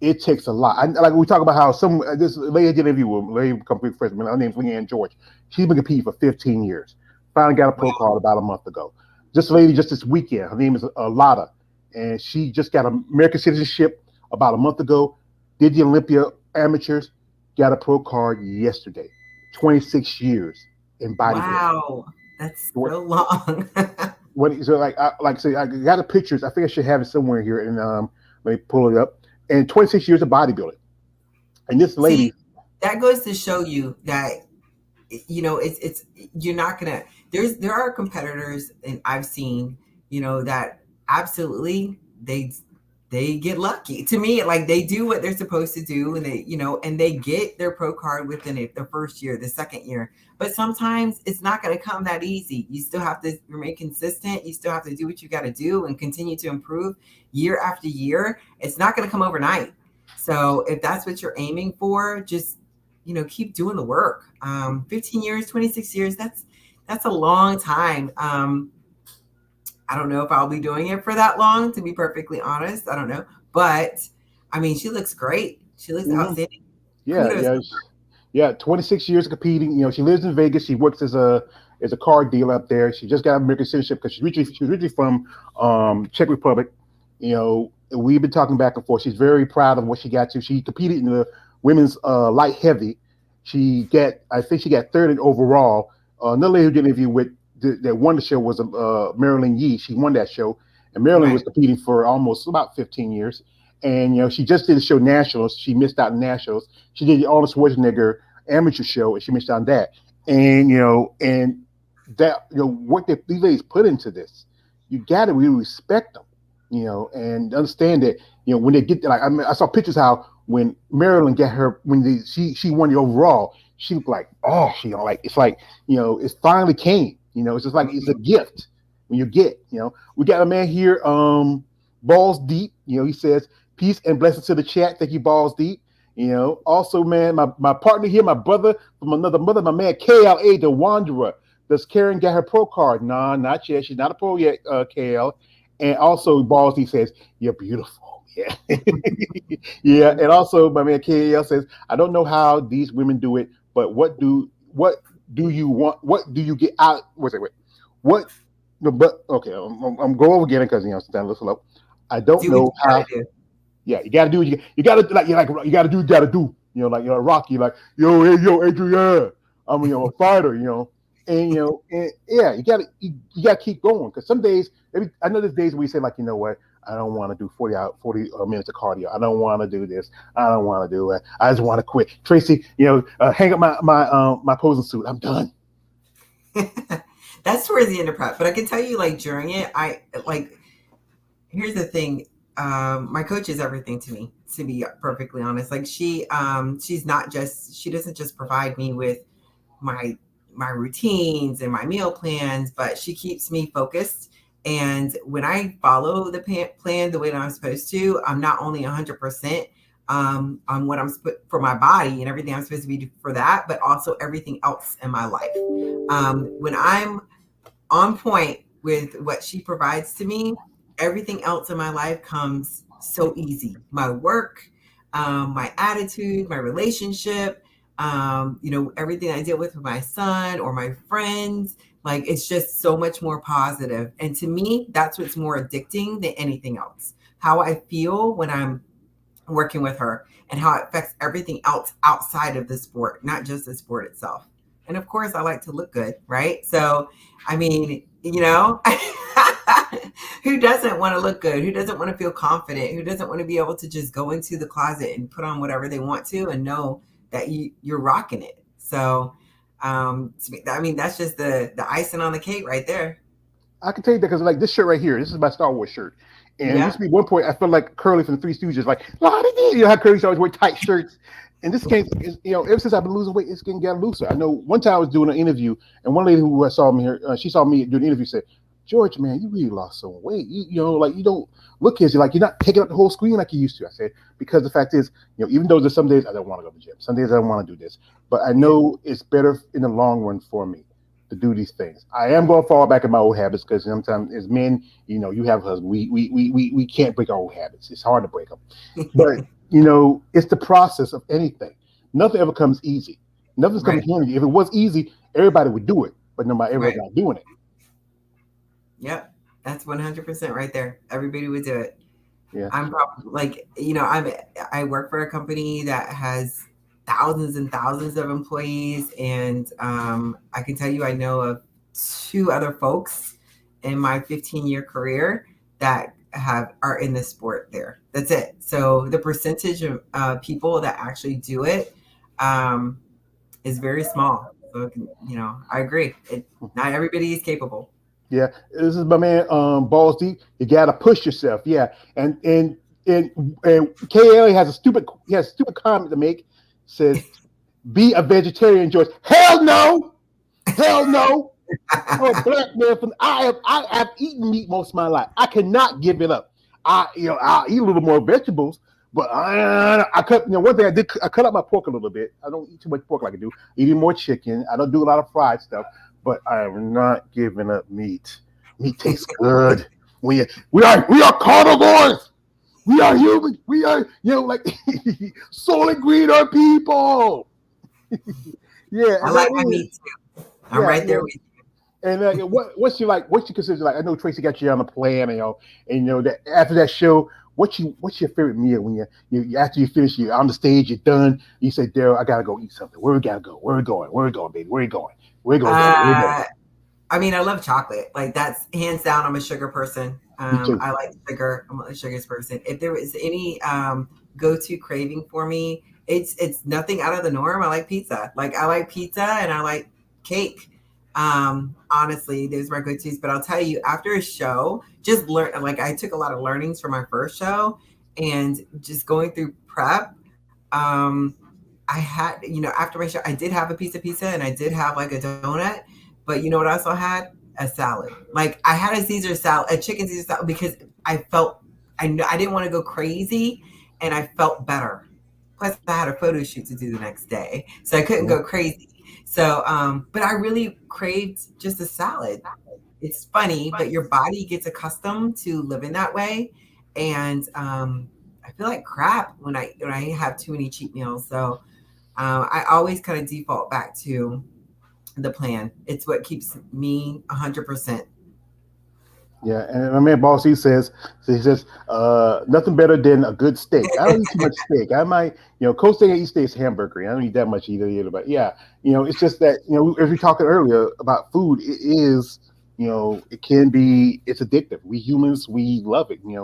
Speaker 1: it takes a lot. Like we talk about how this lady did interview with lady complete freshman. Her name's Leanne George. She's been competing for 15 years. Finally got a pro card about a month ago. This lady just this weekend. Her name is Lotta, and she just got American citizenship about a month ago. Did the Olympia amateurs, got a pro card yesterday. 26 years in bodybuilding.
Speaker 2: Wow, that's so long.
Speaker 1: I got the pictures. I think I should have it somewhere here, and let me pull it up. And 26 years of bodybuilding, and this lady.
Speaker 2: See, that goes to show you that it's you're not gonna. There are competitors, and I've seen that absolutely they get lucky. To me, like they do what they're supposed to do, and they get their pro card within the first year, the second year. But sometimes it's not going to come that easy. You still have to remain consistent. You still have to do what you got to do and continue to improve year after year. It's not going to come overnight. So if that's what you're aiming for, just keep doing the work. 15 years, 26 years, that's a long time. I don't know if I'll be doing it for that long, to be perfectly honest. I don't know. But I mean, she looks great. She looks outstanding.
Speaker 1: Yeah. 26 years of competing. She lives in Vegas. She works as a car dealer up there. She just got American citizenship because she was originally from Czech Republic. We've been talking back and forth. She's very proud of what she got to. She competed in the women's light heavy. I think she got third in overall. Another lady who did an interview with that won the show was Marilyn Yee. She won that show, and Marilyn was competing for almost about 15 years. And she just did the show Nationals. She missed out on Nationals. She did the Arnold Schwarzenegger amateur show, and she missed out on that. And and that what these ladies put into this, you got to really respect them. And understand that when they get there, like I saw pictures how when Marilyn got her she won the overall, she looked like it's like it finally came. It's just like it's a
Speaker 2: Mhm.
Speaker 1: gift when you get. We got a man here, balls deep. He says peace and blessings to the chat. Thank you, balls deep. Also, man, my partner here, my brother from another mother, my man KLA, the Wanderer. Does Karen get her pro card? Nah, not yet. She's not a pro yet, KL. And also, balls deep says you're beautiful. Yeah, yeah. And also, my man KL says I don't know how these women do it, but what do you want? What do you get out? Wait, wait, wait. What? No, but okay, I'm going over again because stand listen up. I don't
Speaker 2: Do what
Speaker 1: know
Speaker 2: you gotta
Speaker 1: how.
Speaker 2: do.
Speaker 1: Yeah, you gotta do. You gotta like you gotta do. You gotta do. Like Rocky. Like yo, hey, yo, Adrian. I'm a fighter. And and yeah, you gotta keep going because some days, maybe I know there's days where you say like, what, I don't want to do 40 minutes of cardio. I don't want to do this. I don't want to do it. I just want to quit. Tracy, hang up my posing suit. I'm done.
Speaker 2: That's towards the end of prep, but I can tell you, like during it, I like. Here's the thing. My coach is everything to me. To be perfectly honest, like she's not just she doesn't just provide me with my my routines and my meal plans, but she keeps me focused. And when I follow the plan the way that I'm supposed to, I'm not only 100% on what I'm for my body and everything I'm supposed to be for that, but also everything else in my life. When I'm on point with what she provides to me, everything else in my life comes so easy. My work, my attitude, my relationship, everything I deal with my son or my friends, like it's just so much more positive. And to me, that's what's more addicting than anything else. How I feel when I'm working with her and how it affects everything else outside of the sport, not just the sport itself. And of course, I like to look good, right? So, I mean, who doesn't want to look good? Who doesn't want to feel confident? Who doesn't want to be able to just go into the closet and put on whatever they want to and know that you're rocking it? So, I mean, that's just the icing on the cake right there.
Speaker 1: I can tell you that because like this shirt right here, this is my Star Wars shirt. And it used
Speaker 2: Yeah.
Speaker 1: to be one point I felt like Curly from the Three Stooges, like la how Curly always wear tight shirts. And this came, ever since I've been losing weight, it's getting get looser. I know one time I was doing an interview, and one lady who saw me here, she saw me doing an interview, said, "George, man, you really lost some weight. Like you don't look as like you're not taking up the whole screen like you used to." I said, "Because the fact is, even though there's some days I don't want to go to the gym, some days I don't want to do this, but I
Speaker 2: Yeah.
Speaker 1: know it's better in the long run for me to do these things. I am going to fall back in my old habits because sometimes as men, you have husbands. We can't break our old habits. It's hard to break them. But it's the process of anything. Nothing ever comes easy. Nothing's coming
Speaker 2: Right.
Speaker 1: handy. If it was easy, everybody would do it. But nobody everybody's
Speaker 2: Right.
Speaker 1: not doing it.
Speaker 2: Yep. That's 100% right there. Everybody would do it.
Speaker 1: Yeah.
Speaker 2: I'm probably like, I work for a company that has thousands and thousands of employees, and I can tell you, I know of two other folks in my 15-year career that have are in the sport there. That's it. So the percentage of people that actually do it um, is very small. So I agree. Not everybody is capable.
Speaker 1: Yeah, this is my man, balls deep. You gotta push yourself. Yeah, and and KL has a stupid comment to make. Says, "Be a vegetarian, George." Hell no, hell no. I'm a black man. I have eaten meat most of my life. I cannot give it up. I eat a little more vegetables, but I cut. One thing I did, I cut out my pork a little bit. I don't eat too much pork like I do. Eating more chicken. I don't do a lot of fried stuff, but I am not giving up meat. Meat tastes good. We are carnivores. We are human. We are like soul and greed are people. Yeah,
Speaker 2: I
Speaker 1: and that
Speaker 2: like my
Speaker 1: is
Speaker 2: meat too. I'm
Speaker 1: yeah.
Speaker 2: right there with you.
Speaker 1: And what's you like? What you consider like? I know Tracy got you on the plan, and that after that show, what's your favorite meal when you after you finish, you're on the stage, you're done. You say, Daryl, I gotta go eat something. Where we gotta go? Where we going? Where we going, baby? Where we going? Where we going, daddy? Where we going?
Speaker 2: Uh, I mean, I love chocolate. Like that's hands down. I'm a sugar person.
Speaker 1: Me too.
Speaker 2: I like sugar. I'm a sugar person. If there was any go-to craving for me, it's nothing out of the norm. I like pizza. Like I like pizza and I like cake. Honestly, those are my go-tos. But I'll tell you, after a show, just learn. Like I took a lot of learnings from my first show, and just going through prep. Um, I had, after my show, I did have a piece of pizza and I did have like a donut. But you know what I also had? A salad. Like I had a Caesar salad, a chicken Caesar salad, because I felt I didn't want to go crazy, and I felt better. Plus, I had a photo shoot to do the next day, so I couldn't go crazy. So, but I really craved just a salad. It's funny, but your body gets accustomed to living that way, and I feel like crap when I have too many cheat meals. So I always kind of default back to the plan. It's what keeps me 100%.
Speaker 1: Yeah, and my man Boss he says, nothing better than a good steak. I don't eat too much steak. I might, Coach steak I eat steak is hamburger. I don't eat that much either. But yeah, it's just that as we talking earlier about food, it is, it can be, it's addictive. We humans, we love it. We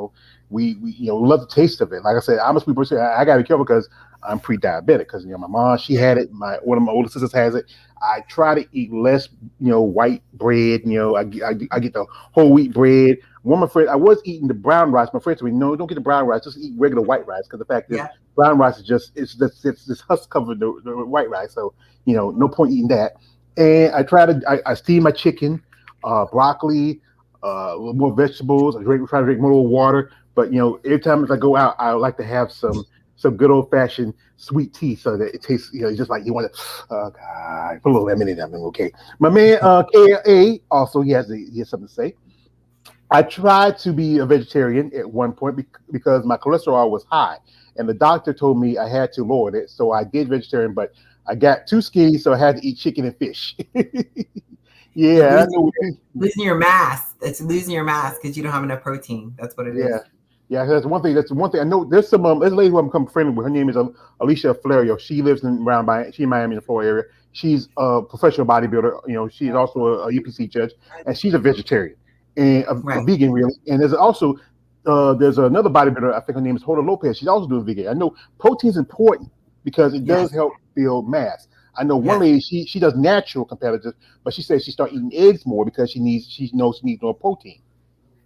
Speaker 1: love the taste of it. Like I said, I must be person. I gotta be careful because I'm pre-diabetic. Because my mom, she had it. One of my older sisters has it. I try to eat less, white bread. I get the whole wheat bread. One of my friends, I was eating the brown rice. My friends told me, no, don't get the brown rice. Just eat regular white rice. Because the fact is,
Speaker 2: Yeah.
Speaker 1: brown rice is it's this husk covered the white rice. So no point eating that. And I steam my chicken, broccoli, a little more vegetables. Try to drink more water. But every time as I go out, I like to have some good old fashioned sweet tea so that it tastes, just like you want to. Oh God, put a little lemon in that. Okay, my man KA also he has something to say. I tried to be a vegetarian at one point because my cholesterol was high, and the doctor told me I had to lower it. So I did vegetarian, but I got too skinny, so I had to eat chicken and fish.
Speaker 2: You're
Speaker 1: Yeah, I know.
Speaker 2: losing your mass. It's losing your mass because you don't have enough protein. That's what it
Speaker 1: Yeah,
Speaker 2: is.
Speaker 1: yeah. That's one thing. That's one thing. I know there's a lady who I'm become friendly with. Her name is Alicia Flario. She lives in Miami, in the Florida area. She's a professional bodybuilder. She's also a UPC judge, and she's a vegetarian and a
Speaker 2: Right.
Speaker 1: vegan, really. And there's another bodybuilder. I think her name is Hoda Lopez. She's also doing vegan. I know protein's important because it does
Speaker 2: Yes.
Speaker 1: help build mass. I know one
Speaker 2: Yes.
Speaker 1: lady, she does natural competitors, but she says she start eating eggs more because she knows she needs more protein.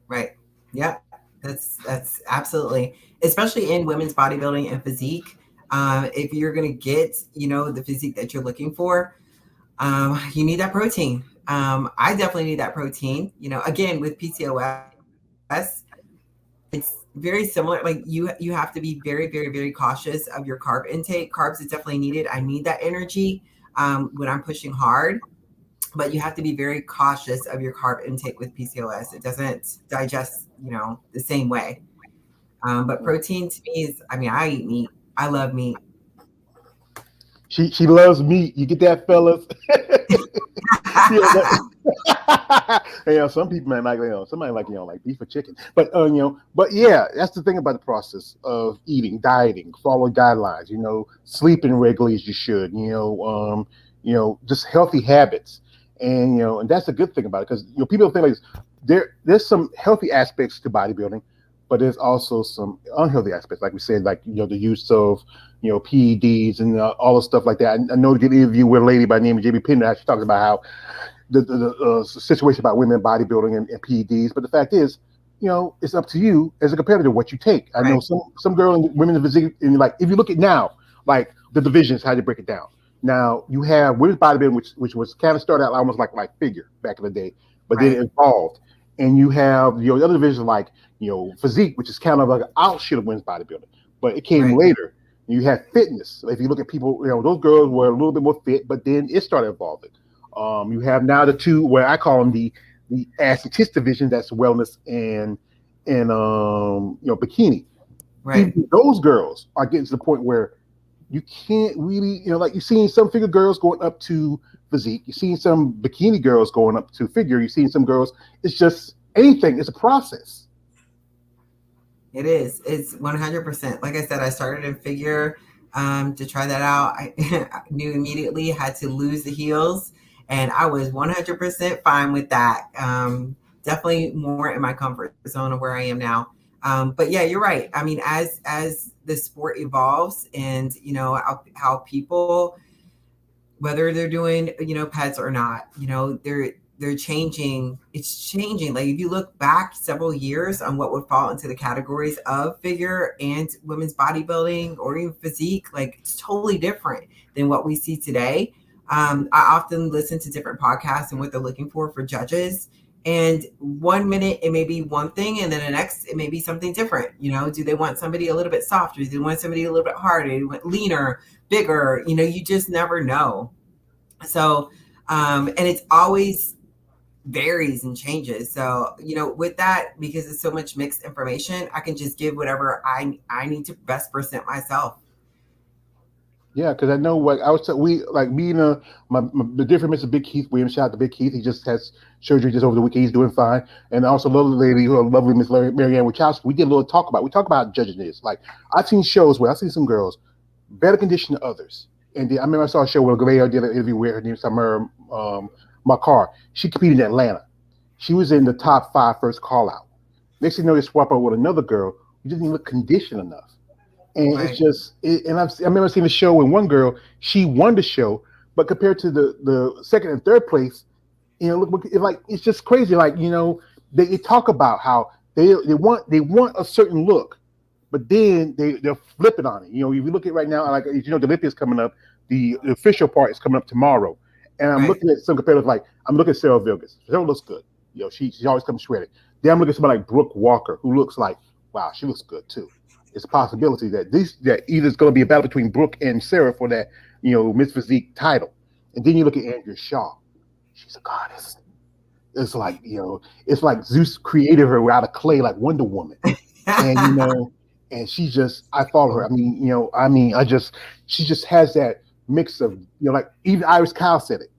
Speaker 2: Right. Yep. That's absolutely, especially in women's bodybuilding and physique. If you're gonna get, the physique that you're looking for, you need that protein. I definitely need that protein. Again with PCOS, it's very similar. Like you have to be very, very, very cautious of your carb intake. Carbs is definitely needed. I need that energy when I'm pushing hard, but you have to be very cautious of your carb intake with PCOS. It doesn't digest, the same way. But protein to me is, I mean, I eat meat. I love meat.
Speaker 1: She loves meat. You get that, fellas? Yeah, some people might like somebody like like beef or chicken, but but yeah, that's the thing about the process of eating, dieting, following guidelines. Sleeping regularly as you should. Just healthy habits, and and that's a good thing about it because people think like there's some healthy aspects to bodybuilding, but there's also some unhealthy aspects, like we said, like the use of PEDs and all the stuff like that. I know the interview with a lady by the name of JB Pinder. She talks about how the situation about women bodybuilding and PEDs. But the fact is, it's up to you as a competitor what you take. I know
Speaker 2: Right.
Speaker 1: some girl and women in physique, and like if you look at now, like the divisions, how they break it down. Now you have women's bodybuilding, which was kind of started out almost like figure back in the day, but then
Speaker 2: Right.
Speaker 1: it evolved. And you have the other divisions like physique, which is kind of like an outshit of women's bodybuilding, but it came
Speaker 2: Right.
Speaker 1: later. You had fitness. If you look at people, those girls were a little bit more fit, but then it started evolving. You have now the two where I call them the aesthetics division. That's wellness and bikini.
Speaker 2: Right.
Speaker 1: Even those girls are getting to the point where you can't really like you're seeing some figure girls going up to physique. You're seeing some bikini girls going up to figure. You're seeing some girls. It's just anything. It's a process.
Speaker 2: It is. It's 100%. Like I said, I started in figure to try that out. I knew immediately had to lose the heels, and I was 100% fine with that. Definitely more in my comfort zone of where I am now. But yeah, you're right. I mean, as the sport evolves, and how people, whether they're doing pets or not, they're changing. It's changing. Like if you look back several years on what would fall into the categories of figure and women's bodybuilding or even physique, like it's totally different than what we see today. I often listen to different podcasts and what they're looking for judges. And 1 minute it may be one thing, and then the next it may be something different. Do they want somebody a little bit softer? Do they want somebody a little bit harder? Do they want leaner, bigger? You just never know. So, and it's always varies and changes. So, with that, because it's so much mixed information, I can just give whatever I need to best present myself.
Speaker 1: Yeah, because I know what I was. We like me and the different Mr. Big Keith Williams. Shout out to Big Keith. He just has surgery just over the weekend. He's doing fine. And also lovely lady, lovely Miss Marianne Wachowski. We did a little talk about. We talk about judging this. Like I've seen shows where I've seen some girls better conditioned than others. And I remember I saw a show where Gray did an interview with her name Summer Makar. She competed in Atlanta. She was in the top 5 first call out. Next thing you know, they swap out with another girl who didn't even look conditioned enough. And
Speaker 2: Right.
Speaker 1: it's just, I remember seeing the show when one girl, she won the show, but compared to the second and third place, it's just crazy. Like, they talk about how they want a certain look, but then they're flipping on it. If you look at right now, like, the Olympics coming up, the official part is coming up tomorrow. And I'm
Speaker 2: Right.
Speaker 1: looking at some competitors, like, I'm looking at Sarah Vilgas. Sarah looks good. She always comes shredded. Then I'm looking at somebody like Brooke Walker, who looks like, wow, she looks good too. It's a possibility that either it's going to be a battle between Brooke and Sarah for that, Miss Physique title. And then you look at Andrea Shaw. She's a goddess. It's like, it's like Zeus created her out of clay, like Wonder Woman. And, and I follow her. She just has that mix of, like even Iris Kyle said it,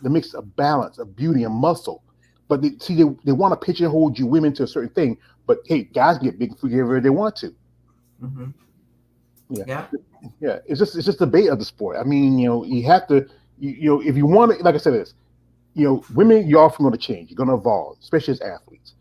Speaker 1: the mix of balance, of beauty and muscle. But they want to pigeonhole you women to a certain thing. But hey, guys get big for whatever they want to.
Speaker 2: Mm-hmm.
Speaker 1: Yeah. It's just the bait of the sport. I mean, you have to, if you want to, like I said, women, you're often going to change. You're going to evolve, especially as athletes.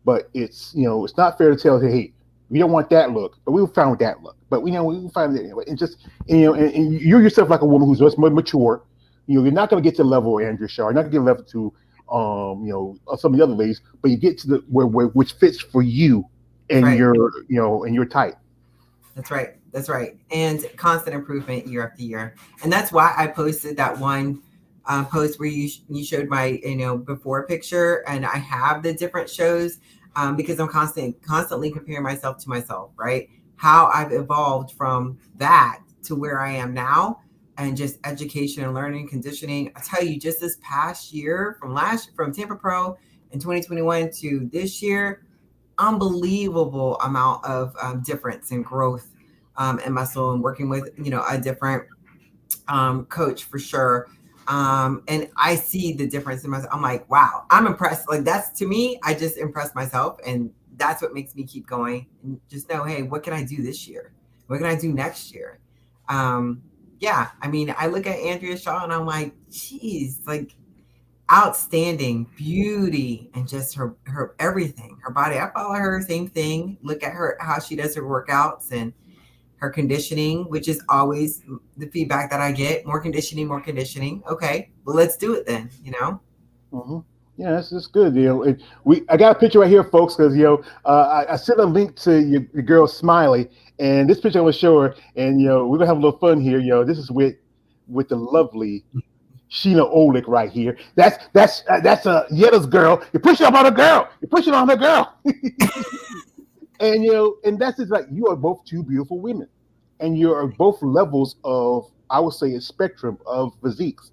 Speaker 1: But it's not fair to tell, hey, we don't want that look, but we found that look. But we find it anyway. And just and you yourself like a woman who's much more mature. You're not going to get to the level of Andrea Shaw. You're not going to get level to some of the other ladies, but you get to the where which fits for you and
Speaker 2: Right.
Speaker 1: your type.
Speaker 2: That's right. And constant improvement year after year. And that's why I posted that one post where you showed my before picture, and I have the different shows because I'm constantly comparing myself to myself, right? How I've evolved from that to where I am now, and just education and learning, conditioning. I tell you, just this past year from Tampa Pro in 2021 to this year, unbelievable amount of difference and growth in muscle, and working with a different coach for sure. And I see the difference in myself. I'm like, wow, I'm impressed. Like, that's, to me, I just impressed myself, and that's what makes me keep going and just know, hey, what can I do this year? What can I do next year? Yeah, I mean, I look at Andrea Shaw and I'm like, geez, like, outstanding beauty, and just her everything, her body. I follow her, same thing. Look at her, how she does her workouts and her conditioning, which is always the feedback that I get. More conditioning. Okay, well, let's do it then.
Speaker 1: Mm-hmm. Yeah, that's good. I got a picture right here, folks, because I sent a link to your girl Smiley, and this picture I'm gonna show her, and we're gonna have a little fun here. This is with the lovely Sheena Olick right here. That's Yetta's girl. You're pushing up on a girl. You're pushing on her girl. And and that's just like, you are both two beautiful women, and you are both levels of, I would say, a spectrum of physiques.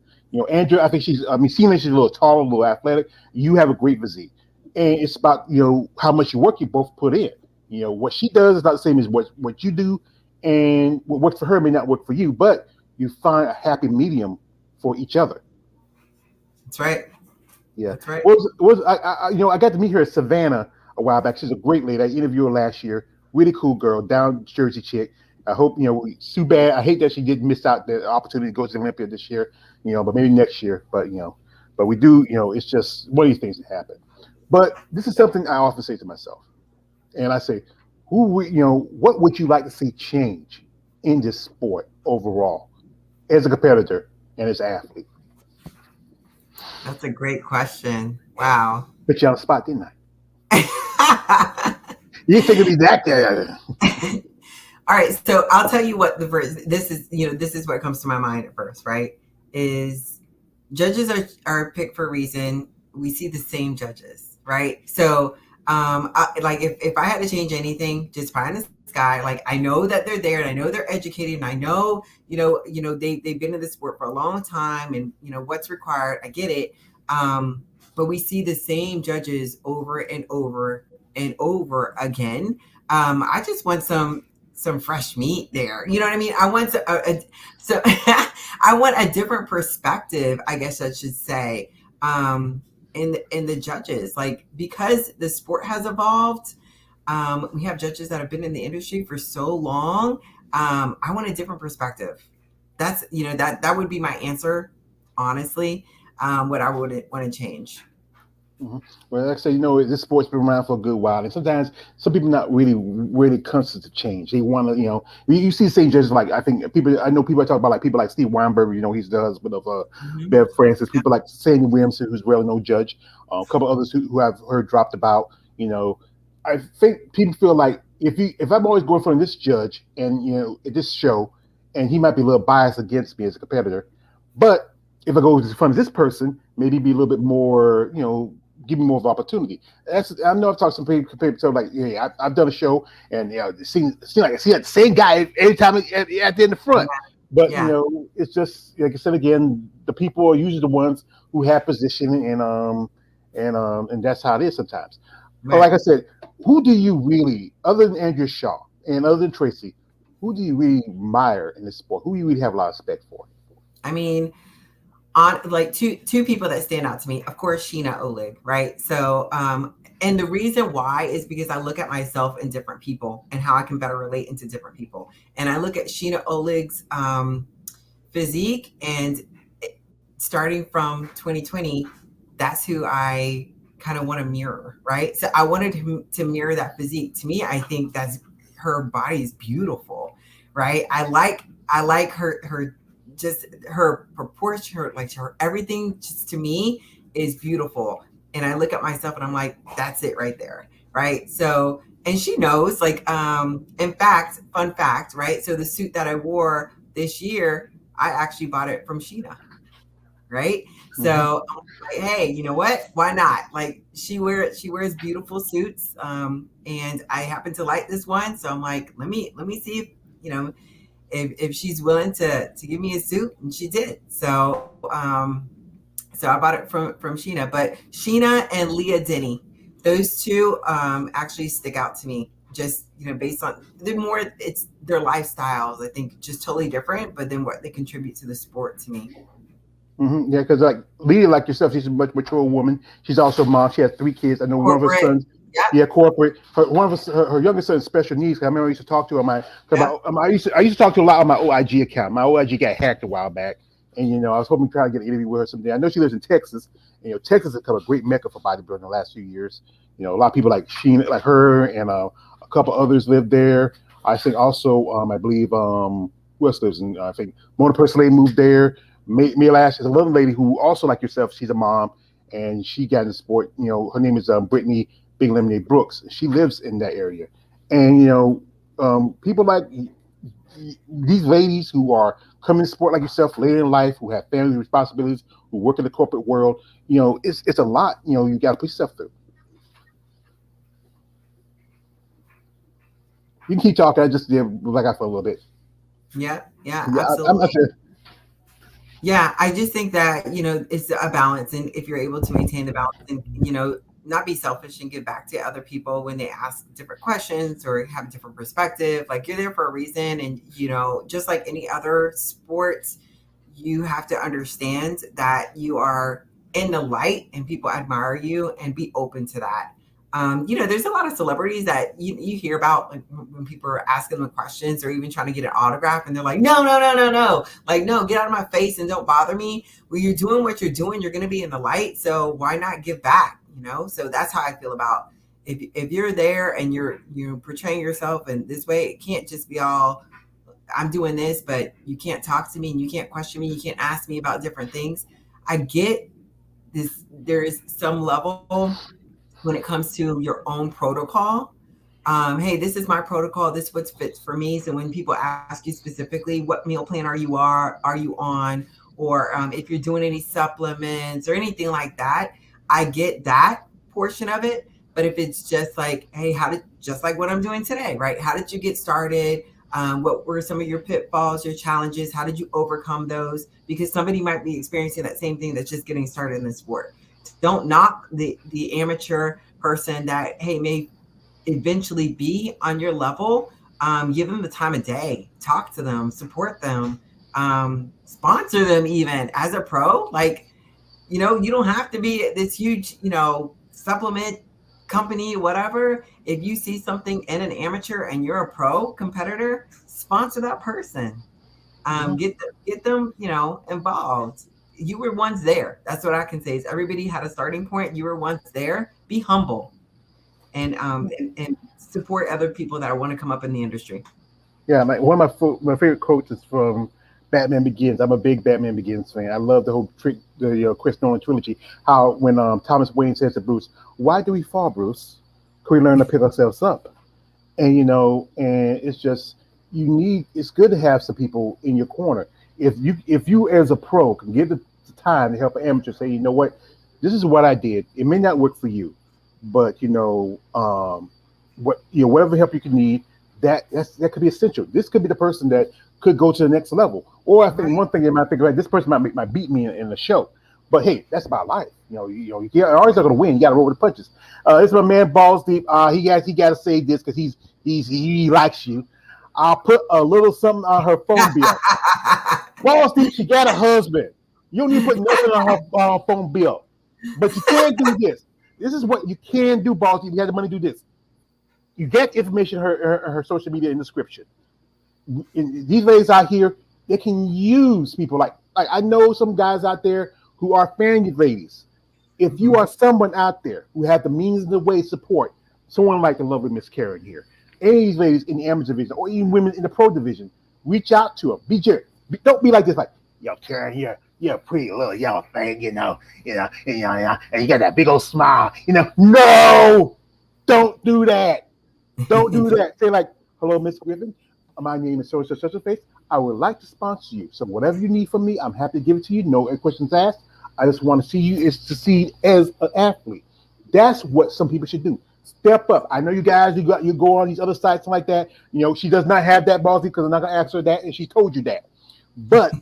Speaker 1: Andrea, I think she's a little taller, a little athletic. You have a great physique, and it's about how much work you both put in. What she does is not the same as what you do, and what works for her may not work for you, but you find a happy medium for each other.
Speaker 2: That's right.
Speaker 1: Yeah.
Speaker 2: That's right.
Speaker 1: I got to meet her at Savannah a while back. She's a great lady. I interviewed her last year. Really cool girl, down Jersey chick. I hope, too bad. I hate that she didn't miss out the opportunity to go to the Olympia this year, but maybe next year. But we do, it's just one of these things that happen. But this is something I often say to myself. And I say, what would you like to see change in this sport overall as a competitor and as an athlete?
Speaker 2: That's a great question. Wow.
Speaker 1: Put you on the spot, didn't I? You didn't think it'd be that there.
Speaker 2: All right. So I'll tell you what this is what comes to my mind at first, right? Is Judges are picked for a reason. We see the same judges, right? So, like if I had to change anything, just pie in the sky. Like I know that they're there, and I know they're educated, and I know they've been in the sport for a long time, and what's required. I get it, but we see the same judges over and over and over again. I just want some fresh meat there. You know what I mean? I want so I want a different perspective, I guess I should say, in the judges. Like because the sport has evolved, we have judges that have been in the industry for so long. I want a different perspective. That's that would be my answer, honestly. What I would want to change.
Speaker 1: Mhm. Well, like I say, this sport's been around for a good while, and sometimes some people not really conscious to change. They want to, you see the same judges. Like I know people talk about like people like Steve Weinberg. He's the husband of
Speaker 2: Hmm.
Speaker 1: Bev Francis. People like Sandy Williamson, who's really no judge. A couple others who I've heard dropped about. You know, I think people feel like if I'm always going for this judge and at this show, and he might be a little biased against me as a competitor, but if I go in front of this person, maybe be a little bit more, give me more of opportunity. I know I've talked to some people so like, yeah, I've done a show and it seems like I see that same guy every time at the in the
Speaker 2: Yeah,
Speaker 1: front. But
Speaker 2: yeah,
Speaker 1: it's just like I said again, the people are usually the ones who have position and that's how it is sometimes. But
Speaker 2: right.
Speaker 1: like I said, who do you really, other than Andrew Shaw and other than Tracy, who do you really admire in this sport? Who do you really have a lot of respect for?
Speaker 2: I mean, on like two people that stand out to me, of course Sheena Oleg, right? So and the reason why is because I look at myself in different people and how I can better relate into different people, and I look at Sheena Oleg's physique, and starting from 2020, that's who I kind of want to mirror, right? So I wanted to mirror that physique. To me, I think that's her body is beautiful, right? I like her just her proportion, her like her everything just to me is beautiful. And I look at myself and I'm like, that's it right there, right? So and she knows, like in fact, fun fact, right? So the suit that I wore this year, I actually bought it from Sheena, right?
Speaker 1: Hmm.
Speaker 2: So I'm like, hey, you know what? Why not? Like she wears beautiful suits, and I happen to like this one, so I'm like, let me see if if she's willing to give me a suit, and she did. So I bought it from Sheena, but Sheena and Leah Denny, those two actually stick out to me. Just based on they're more, it's their lifestyles. I think just totally different, but then what they contribute to the sport to me.
Speaker 1: Yeah, because like Leah, like yourself, she's a much mature woman. She's also a mom. She has three kids. I know one of her
Speaker 2: Corporate.
Speaker 1: sons,
Speaker 2: Yep.
Speaker 1: yeah, corporate. Her youngest son has special needs. 'Cause I remember I used to talk to her on my. 'Cause
Speaker 2: Yep.
Speaker 1: I used to talk to her a lot on my OIG account. My OIG got hacked a while back, and I was hoping to try to get an interview with her someday. I know she lives in Texas. And, Texas has become a great mecca for bodybuilding in the last few years. A lot of people like Sheena, like her, and a couple others live there. I think also, I believe, who else lives in? I think Mona Persley moved there. Mia Lash is a little lady who also, like yourself, she's a mom and she got in sport. Her name is Brittany Big Lemonade Brooks. She lives in that area, and people like these ladies who are coming to sport like yourself later in life, who have family responsibilities, who work in the corporate world. It's a lot. You got to put yourself through. You can keep talking. I just did like I for a little bit.
Speaker 2: Yeah, yeah,
Speaker 1: Yeah, I'm not
Speaker 2: absolutely.
Speaker 1: sure.
Speaker 2: Yeah, I just think that, it's a balance. And if you're able to maintain the balance and, not be selfish and give back to other people when they ask different questions or have a different perspective, like you're there for a reason. And, just like any other sports, you have to understand that you are in the light and people admire you, and be open to that. There's a lot of celebrities that you hear about, like when people are asking them questions or even trying to get an autograph, and they're like, no, no, no, no, no. Like, no, get out of my face and don't bother me. Well, you're doing what you're doing. You're going to be in the light. So why not give back? So that's how I feel about if you're there and you're portraying yourself in this way, it can't just be all I'm doing this, but you can't talk to me and you can't question me. You can't ask me about different things. I get this. There is some level when it comes to your own protocol. Hey, this is my protocol. This what fits for me. So when people ask you specifically, what meal plan are you on? or if you're doing any supplements or anything like that, I get that portion of it. But if it's just like, hey, just like what I'm doing today, right? How did you get started? What were some of your pitfalls, your challenges? How did you overcome those? Because somebody might be experiencing that same thing that's just getting started in the sport. Don't knock the amateur person that, hey, may eventually be on your level. Give them the time of day, talk to them, support them, sponsor them even as a pro. Like, you don't have to be this huge, supplement company, whatever. If you see something in an amateur and you're a pro competitor, sponsor that person. Get them, involved. You were once there. That's what I can say is everybody had a starting point. You were once there. Be humble and support other people that want to come up in the industry.
Speaker 1: Yeah, one of my favorite quotes is from Batman Begins. I'm a big Batman Begins fan. I love the whole the Chris Nolan trilogy. How when Thomas Wayne says to Bruce, "Why do we fall, Bruce? Can we learn to pick ourselves up?" And and it's just it's good to have some people in your corner. If you as a pro can give the time to help an amateur, say, you know what, this is what I did. It may not work for you, but whatever help you can need, that could be essential. This could be the person that could go to the next level. Or I think one thing they might think, like, this person might beat me in the show. But hey, that's about life. You always not going to win. You got to roll with the punches. This is my man Balls Deep. He got to say this because he likes you. I'll put a little something on her phone bill. Balls Deep, she got a husband. You don't need to put nothing on her phone bill. But you can do this. This is what you can do, Balls Deep. You have the money to do this. You get information, her social media in the description. These ladies out here, they can use people like I know some guys out there who are fan ladies. If you are someone out there who have the means and the way to support someone like the lovely Miss Karen here, any of these ladies in the amateur division or even women in the pro division, reach out to them. Don't be like this, like, yo, Karen, you're a pretty little yellow thing, and you got that big old smile, No, don't do that. Don't do that. Say like, hello, Miss Griffin. My name is such a face. I would like to sponsor you. So whatever you need from me, I'm happy to give it to you. No questions asked. I just want to see you succeed as an athlete. That's what some people should do. Step up. I know you guys, you go on these other sites and like that. She does not have that ballsy because I'm not gonna ask her that, and she told you that. But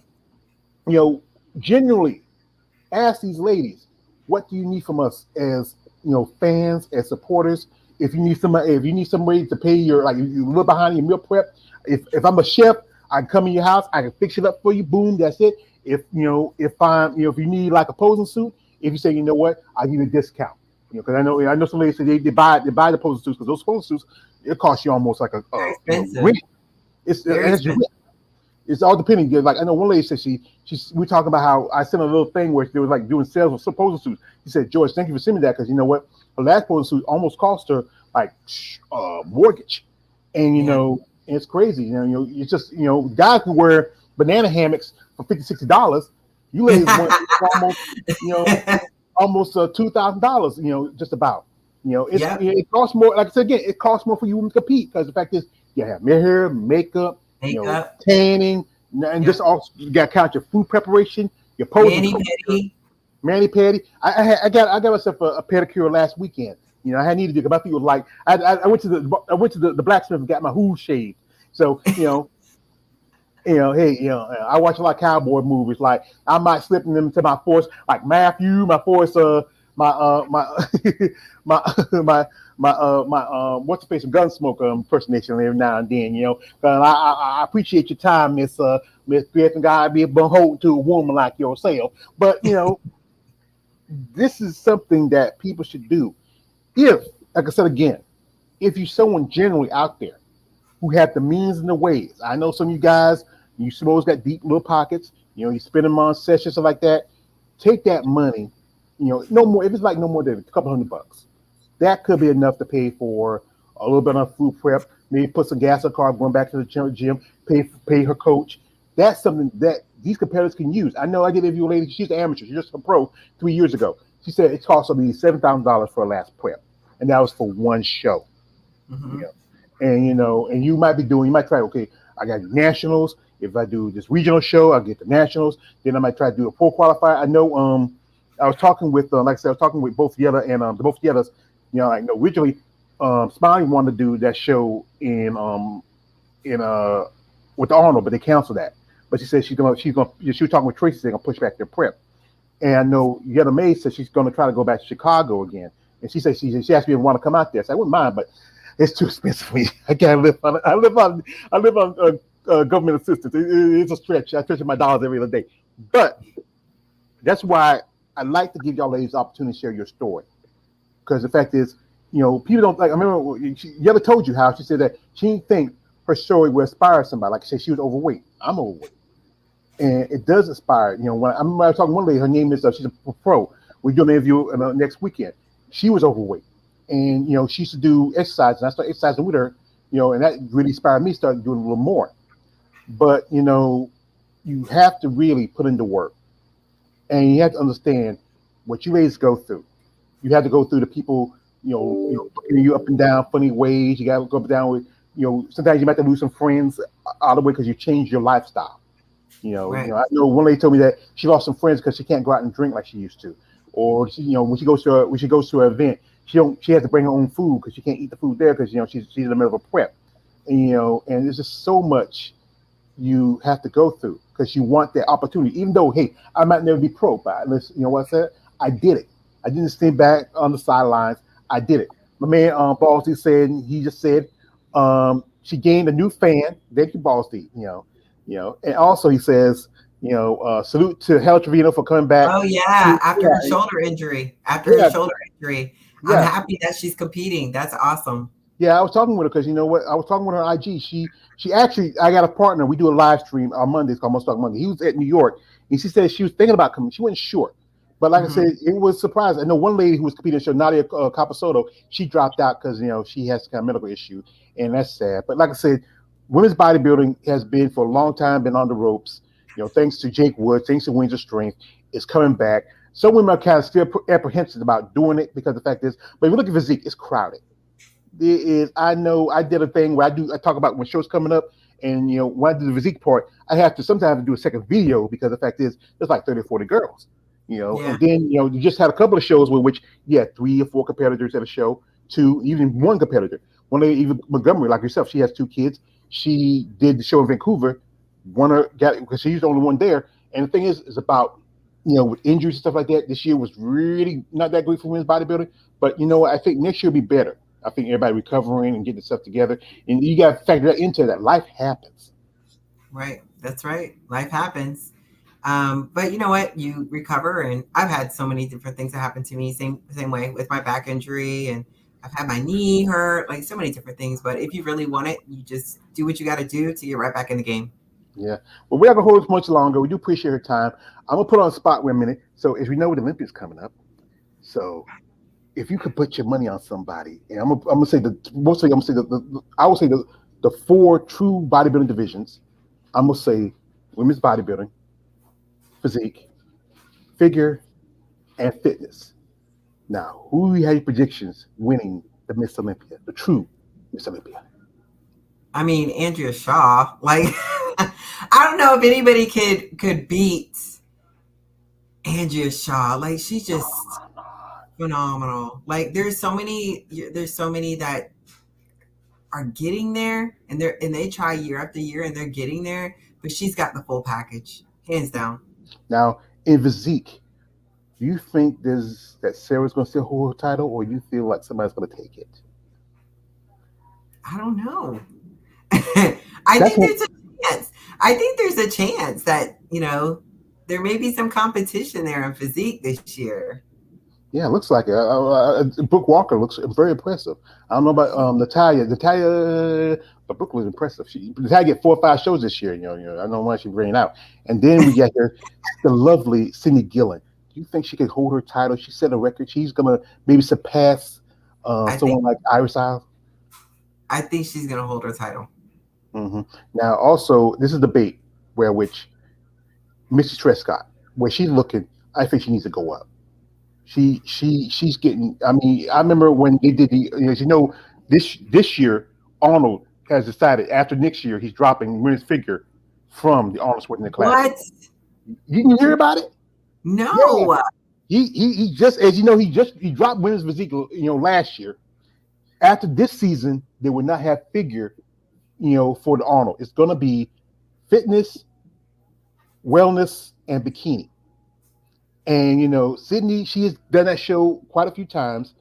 Speaker 1: genuinely ask these ladies, what do you need from us as fans, as supporters? If you need somebody to pay your, like, you live behind your meal prep. If I'm a chef, I can come in your house, I can fix it up for you. Boom, that's it. If if you need like a posing suit, if you say, you know what, I'll give you a discount. Because I know some ladies say they buy the posing suits, because those posing suits, it costs you almost like a rent. It's all depending. Like I know one lady said we talking about how I sent a little thing where they was like doing sales of some posing suits. She said, George, thank you for sending me that, because you know what, her last posing suit almost cost her like mortgage, and and it's crazy. It's just guys can wear banana hammocks for $50-$60. You ladies want almost almost $2,000. Just about. It costs more. Like I said again, it costs more for you to compete, because the fact is you have hair, makeup, tanning, and just also you got to count your food preparation, your posing, mani pedi. I got myself a pedicure last weekend. I needed to, because my feet was like I went to the blacksmith and got my hooves shaved. So hey, I watch a lot of cowboy movies. Like I might slip into my force, like Matthew, my force, my what's the face of Gunsmoker impersonation every now and then. I appreciate your time, Miss Griffin. God be beholden to a woman like yourself. But this is something that people should do. If, like I said again, if you're someone generally out there who have the means and the ways, I know some of you guys, you suppose got deep little pockets, you spend them on sessions like that. Take that money, no more. If it's like no more than a couple $100, that could be enough to pay for a little bit on food prep, maybe put some gas in the car, going back to the gym, pay her coach. That's something that these competitors can use. I know I did interview a lady, she's an amateur, she's just a pro 3 years ago. She said it cost me $7,000 for her last prep, and that was for one show. Mm-hmm. And and you might try, okay, I got nationals. If I do this regional show, I get the nationals. Then I might try to do a pro qualifier. I know. I was talking with, like I said, I was talking with both Yetta and the both Yettas. I know originally, Smiley wanted to do that show in with Arnold, but they canceled that. But she said she's gonna she was talking with Tracy, they're gonna push back their prep. And I know Yetta May said she's gonna try to go back to Chicago again. And she said she asked me if I want to come out there. So I wouldn't mind, but it's too expensive for me. I can't live on. I live on government assistance. It's a stretch. I stretch my dollars every other day. But that's why I like to give y'all ladies the opportunity to share your story. Because the fact is, people don't like. I remember Yetta told you how she said that she didn't think her story would inspire somebody. Like I said, she was overweight. I'm overweight, and it does inspire. When I remember I was talking to one lady, her name is she's a pro. We're doing an interview next weekend. She was overweight, and she used to do exercise, and I started exercising with her. And that really inspired me to start doing a little more. But you have to really put in the work, and you have to understand what you ladies go through. You have to go through the people, looking you up and down funny ways. You got to go up and down with, sometimes you might have to lose some friends out of the way because you change your lifestyle.
Speaker 2: Right.
Speaker 1: I know one lady told me that she lost some friends because she can't go out and drink like she used to, or when she goes to an event, she has to bring her own food because she can't eat the food there because she's in the middle of a prep, and there's just so much you have to go through because you want that opportunity. Even though, hey, I might never be pro, but listen, what I said, I did it. I didn't stand back on the sidelines. I did it. My man, Ballsy said, he just said, she gained a new fan. Thank you, Ballsy. And also he says, salute to Hel Trevino for coming back.
Speaker 2: Oh yeah, after her shoulder injury. I'm
Speaker 1: yeah.
Speaker 2: happy that she's competing. That's awesome.
Speaker 1: Yeah, I was talking with her because you know what? I was talking with her on IG. She actually, I got a partner. We do a live stream on Mondays called Must Talk Monday. He was at New York, and she said she was thinking about coming. She wasn't sure, but like I said, it was surprising. I know one lady who was competing in the show, Nadia Capasoto, she dropped out because she has kind of medical issue, and that's sad. But like I said, women's bodybuilding has been for a long time been on the ropes. Thanks to Jake Woods, thanks to Wings of Strength, it's coming back. Some women are kind of still apprehensive about doing it because the fact is, but if you look at physique, it's crowded. There is, I know I did a thing where I talk about when shows coming up, and when I do the physique part, I have to sometimes do a second video because the fact is there's like 30 or 40 girls, and then you just had a couple of shows with which you had 3 or 4 competitors at a show, 2, even 1 competitor. One lady, even Montgomery, like yourself, she has 2 kids. She did the show in Vancouver, won her got because she's the only one there. And the thing is about with injuries and stuff like that, this year was really not that great for women's bodybuilding. But I think next year will be better. I think everybody recovering and getting stuff together, and you got to factor that into that. Life happens.
Speaker 2: Right. That's right. Life happens. But you know what? You recover, and I've had so many different things that happen to me. Same way with my back injury, and I've had my knee hurt, like so many different things. But if you really want it, you just do what you got to do to get right back in the game.
Speaker 1: Yeah. Well, we're not gonna hold this much longer. We do appreciate her time. I'm gonna put on a spot for a minute. So as we know, the Olympics coming up, so if you could put your money on somebody, and I'm gonna say I will say the 4 true bodybuilding divisions. I'm gonna say women's bodybuilding, physique, figure, and fitness. Now, who have your predictions winning the Miss Olympia, the true Miss Olympia?
Speaker 2: I mean, Andrea Shaw. Like, I don't know if anybody could beat Andrea Shaw. Like, she's just phenomenal. Like, there's so many that are getting there, and they try year after year, and they're getting there. But she's got the full package, hands down.
Speaker 1: Now, in physique, do you think that Sarah's going to still hold her title, or you feel like somebody's going to take it?
Speaker 2: I don't know. I think there's a chance. I think there's a chance that there may be some competition there in physique this year.
Speaker 1: Yeah, it looks like it. Brooke Walker looks very impressive. I don't know about Natalia. But Brooke was impressive. Natalia get 4 or 5 shows this year. I don't know why she ran out. And then we got here, the lovely Cindy Gillen. Do you think she could hold her title? She set a record. She's gonna maybe surpass someone like Iris Isles.
Speaker 2: I think she's gonna hold her title.
Speaker 1: Mm-hmm. Now, also, this is debate which Mrs. Trescott, where she's looking, I think she needs to go up. She's getting. I mean, I remember when they did as this year, Arnold has decided after next year he's dropping women's figure from the Arnold Schwarzenegger Classic.
Speaker 2: What?
Speaker 1: You can hear about it? Yeah.
Speaker 2: No.
Speaker 1: He just, as you know, he dropped women's physique, last year. After this season, they will not have figure, for the Arnold. It's gonna be fitness, wellness, and bikini. And Sydney, she has done that show quite a few times.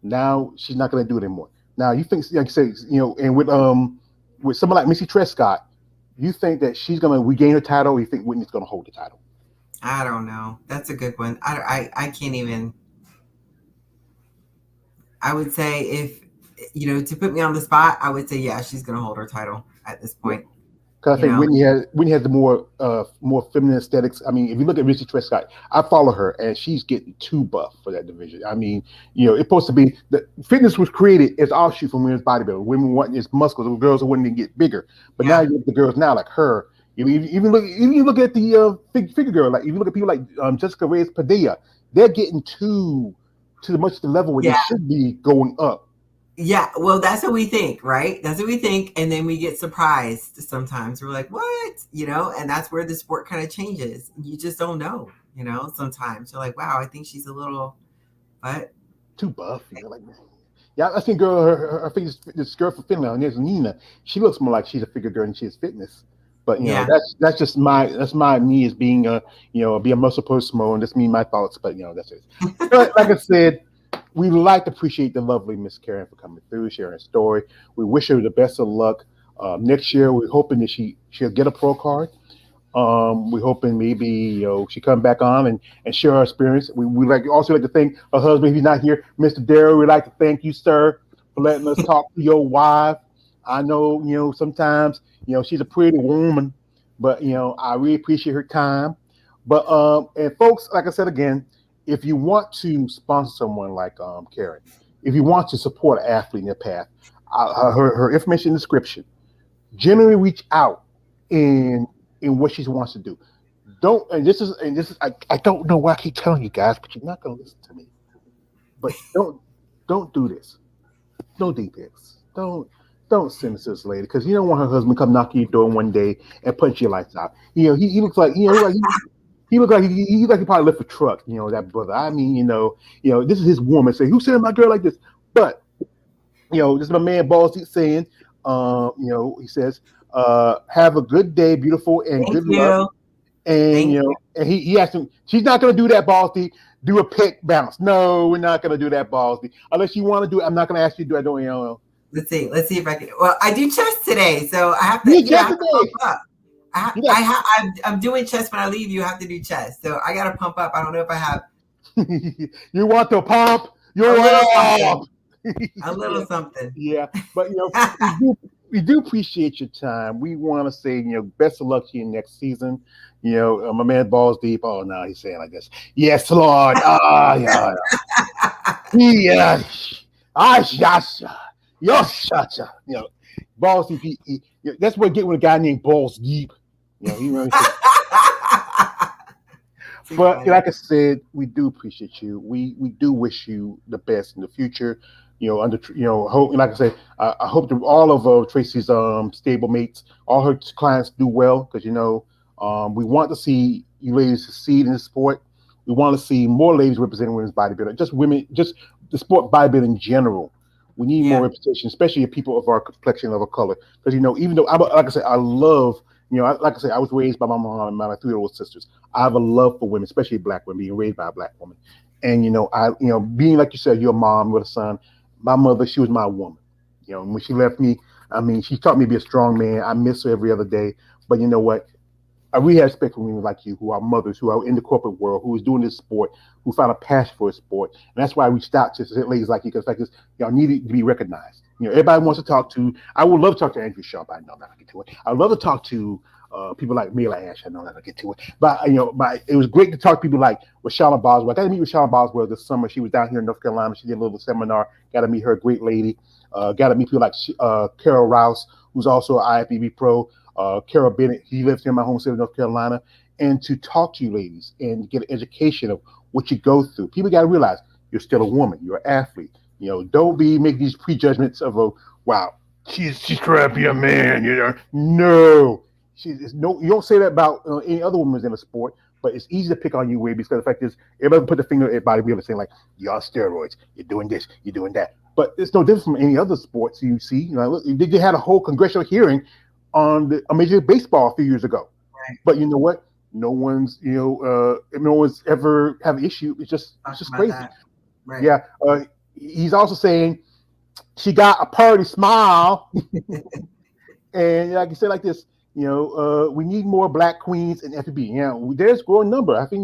Speaker 1: Now she's not going to do it anymore. Now you think, like I say, and with someone like Missy Trescott, you think that she's going to regain her title, or you think Whitney's going to hold the title?
Speaker 2: I don't know. That's a good one. I can't even. I would say if to put me on the spot, I would say yeah, she's going to hold her title at this point.
Speaker 1: Because I think Whitney has the more feminine aesthetics. I mean, if you look at Missy Trescott, I follow her, and she's getting too buff for that division. I mean, it's supposed to be the fitness was created as offshoot from women's bodybuilding. Women want its muscles, and girls are wanting to get bigger. But now you look at the girls now like her. Even look at the figure girl. Like if you look at people like Jessica Reyes Padilla, they're getting too much the level where they should be going up.
Speaker 2: Yeah, well, that's what we think, right? That's what we think, and then we get surprised sometimes. We're like, "What?" And that's where the sport kind of changes. You just don't know, Sometimes you're like, "Wow, I think she's a little, but
Speaker 1: too buff." Like, yeah, I think her this girl from Finland, there's Nina. She looks more like she's a figure girl than she is fitness. But that's just my me as being be a muscle person, and that's me, my thoughts. But that's it. But like I said. We would like to appreciate the lovely Miss Karen for coming through, sharing her story. We wish her the best of luck next year. We're hoping that she'll get a pro card. We're hoping maybe she come back on and share her experience. We also like to thank her husband. He's not here, Mr. Darryl. We'd like to thank you, sir, for letting us talk to your wife. I know sometimes she's a pretty woman, but I really appreciate her time. But and folks, like I said again. If you want to sponsor someone like Karen, if you want to support an athlete in their path, her information in the description. Generally, reach out in what she wants to do. Don't and this is I don't know why I keep telling you guys, but you're not going to listen to me. But don't do this. No D-pics. Don't send this to this lady because you don't want her husband come knock your door one day and punch your lights out. He looks like He looked like he probably left a truck, that brother. I mean, this is his woman. Say, who's sending my girl like this? But, this is my man Balls saying, he says, have a good day, beautiful, and good luck. And, and he asked him, she's not going to do that, Balls do a pick bounce. No, we're not going to do that, Balls unless you want to do it. I'm not going to ask you to do it. I don't,
Speaker 2: Let's see if I can. Well, I do chest today, so I have to, pump up. I'm doing chest when I leave. You have to do chest, so I got to pump up. I don't know if I have.
Speaker 1: You want to pump? You're
Speaker 2: a little something.
Speaker 1: Yeah, but we do appreciate your time. We want to say best of luck to you next season. My man Balls Deep. Oh no, he's saying like this. Yes, Lord. Yeah. Balls Deep. That's what I get with a guy named Balls Deep. But like I said, we do appreciate you. We do wish you the best in the future. Hope, like I said, I hope that all of Tracy's stable mates, all her clients do well because we want to see you ladies succeed in the sport. We want to see more ladies representing women's bodybuilding, just women, just the sport bodybuilding in general. We need more representation, especially people of our complexion, of our color. Because even though, like I said, I love. Like I said, I was raised by my mom and my 3 older sisters. I have a love for women, especially black women, being raised by a black woman. And being like you said, you're a mom with a son. My mother, she was my woman. When she left me, I mean, she taught me to be a strong man. I miss her every other day. But you know what? I really have respect for women like you, who are mothers, who are in the corporate world, who is doing this sport, who found a passion for a sport. And that's why I reached out to ladies like you, because like this, y'all need to be recognized. Everybody wants to talk to. I would love to talk to Andrew Sharp. I know that I get to it. I would love to talk to people like Mila Ash. I know that I get to it. But but it was great to talk to people like Rashana Boswell. I got to meet Rashana Boswell this summer. She was down here in North Carolina. She did a little seminar. Got to meet her, a great lady. Got to meet people like Carol Rouse, who's also an IFBB pro. Carol Bennett. He lives here in my home state of North Carolina. And to talk to you ladies and get an education of what you go through. People got to realize you're still a woman. You're an athlete. Don't be making these prejudgments of wow, she's trying to be a man, you know. No, she's no. You don't say that about any other women in the sport, but it's easy to pick on you, way because the fact is, everybody put the finger at everybody. We ever saying like, "You're on steroids. You're doing this. You're doing that." But it's no different from any other sports you see. You know, look, they had a whole congressional hearing on the Major League Baseball a few years ago.
Speaker 2: Right.
Speaker 1: But you know what? No one's ever have an issue. It's
Speaker 2: Talk
Speaker 1: just
Speaker 2: about
Speaker 1: crazy.
Speaker 2: that. Right.
Speaker 1: Yeah. He's also saying she got a party smile. And like I said, like this, we need more black queens in FBB. There's a growing number. I think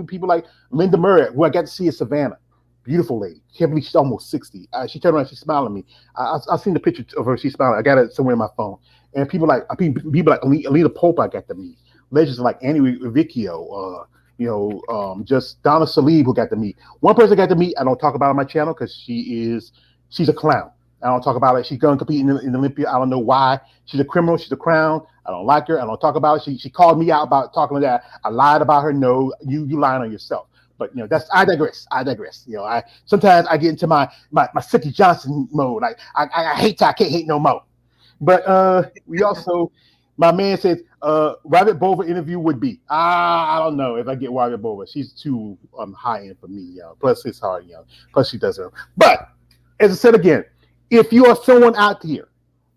Speaker 1: people like Linda Murray, who I got to see in Savannah, beautiful lady. Can't believe she's almost 60. She turned around, she smiled at me. I've seen the picture of her. She smiled. I got it somewhere in my phone. And people like Alita Pope, I got to meet. Legends like Annie Rivicchio, just Donna Salib, who got to meet. One person I got to meet, I don't talk about on my channel because she's a clown. I don't talk about it. She's going to compete in Olympia. I don't know why. She's a criminal. She's a clown. I don't like her. I don't talk about it. She called me out about talking about that. I lied about her. No, you lying on yourself. But that's I digress. I sometimes I get into my Sicky Johnson mode. I hate I can't hate no more. But we also, my man says, Robert Bova interview would be. I don't know if I get Robert Bova. She's too high end for me. Plus it's hard. Plus she does it. But as I said again, if you are someone out here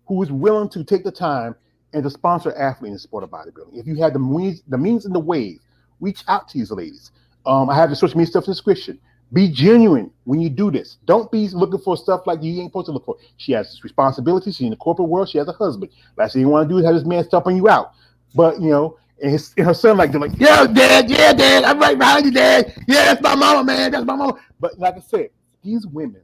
Speaker 1: who is willing to take the time and to sponsor an athlete in the sport of bodybuilding, if you have the means and the ways, reach out to these ladies. I have the social media stuff in the description. Be genuine when you do this. Don't be looking for stuff like you ain't supposed to look for. She has responsibilities. She's in the corporate world. She has a husband. Last thing you want to do is have this man stomping you out. But and her son they're like, yeah, dad, I'm right behind you, dad. Yeah, that's my mama, man. That's my mama. But like I said, these women,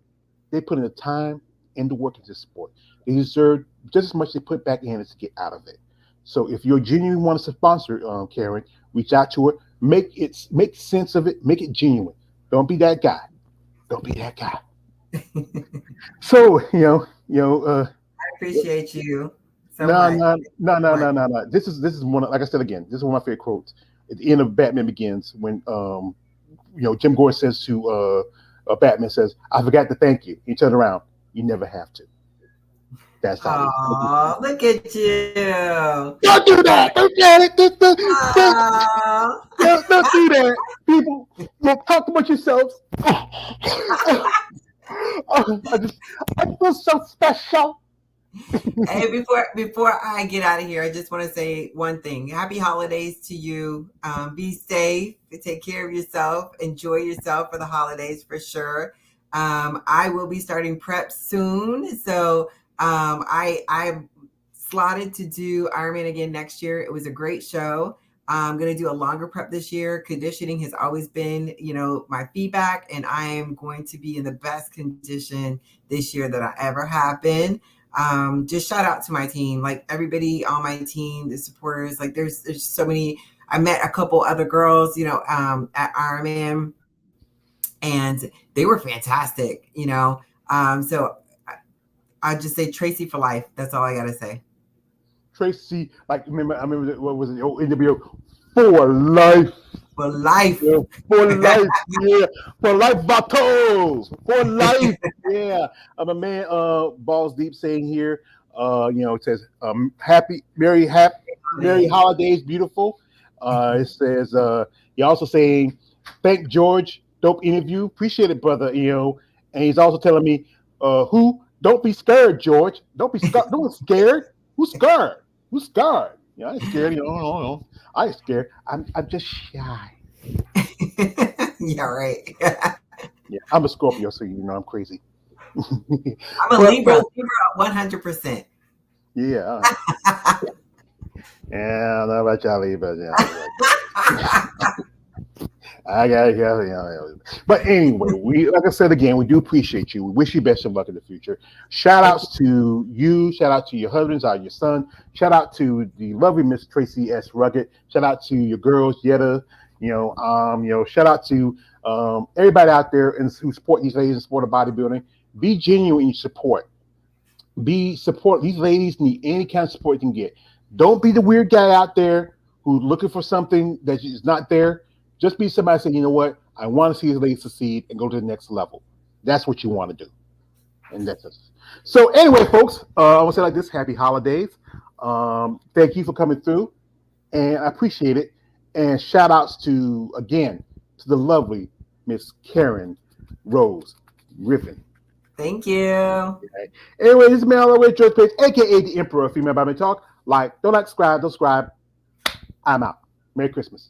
Speaker 1: they put in the time and the work into this sport. They deserve just as much as they put back in to get out of it. So if you're genuine want to sponsor Karen, reach out to her. Make sense of it. Make it genuine. Don't be that guy. Don't be that guy. So
Speaker 2: I appreciate you so
Speaker 1: no,
Speaker 2: much.
Speaker 1: no. This is one. Like I said again, this is one of my favorite quotes at the end of Batman Begins when Jim Gordon says to Batman says, "I forgot to thank you." He turned around. You never have to. That's how.
Speaker 2: Oh, look at you.
Speaker 1: Don't do that. Don't get it.
Speaker 2: Aw.
Speaker 1: Don't do that. People, talk about yourselves. I feel so special.
Speaker 2: Hey, before I get out of here, I just want to say one thing. Happy holidays to you. Be safe. Take care of yourself. Enjoy yourself for the holidays for sure. I will be starting prep soon, so I'm slotted to do Ironman again next year. It was a great show. I'm going to do a longer prep this year. Conditioning has always been, my feedback, and I am going to be in the best condition this year that I ever have been. Just shout out to my team, like everybody on my team, the supporters. Like there's so many. I met a couple other girls, at Ironman, and they were fantastic. So I just say Tracy for life. That's all I gotta say.
Speaker 1: Tracy, I remember what was it? Oh, NWO for life.
Speaker 2: For life.
Speaker 1: Yeah, for life, yeah. For life battles. For life. Yeah. I'm a man balls deep saying here. It says merry holidays, beautiful. It says you're also saying thank George, dope interview. Appreciate it, brother. And he's also telling me don't be scared, George. Don't be scared. Don't be scared. Who's scared? Who's scared? I ain't scared. No. I ain't scared. I'm just shy.
Speaker 2: Yeah, right.
Speaker 1: Yeah, I'm a Scorpio, so I'm crazy.
Speaker 2: I'm a Libra 100%.
Speaker 1: Yeah. Yeah, I don't know about y'all Libra. Yeah. I gotta. But anyway, like I said again, we do appreciate you. We wish you best of luck in the future. Shout outs to you. Shout out to your husbands, your son. Shout out to the lovely Miss Tracy S. Rugged. Shout out to your girls, Yetta. Shout out to everybody out there who support these ladies in sport of bodybuilding. Be genuine in your support. Support these ladies. Need any kind of support you can get. Don't be the weird guy out there who's looking for something that is not there. Just be somebody saying, you know what? I want to see these ladies succeed and go to the next level. That's what you want to do. And that's it. So anyway, folks, I want to say like this: Happy holidays. Thank you for coming through, and I appreciate it. And shout outs to again to the lovely Miss Karen Rose Griffin.
Speaker 2: Thank you.
Speaker 1: Okay. Anyway, this is man all the way George Page, aka the Emperor of Female Bible Talk. Like, don't like, subscribe, don't subscribe. I'm out. Merry Christmas.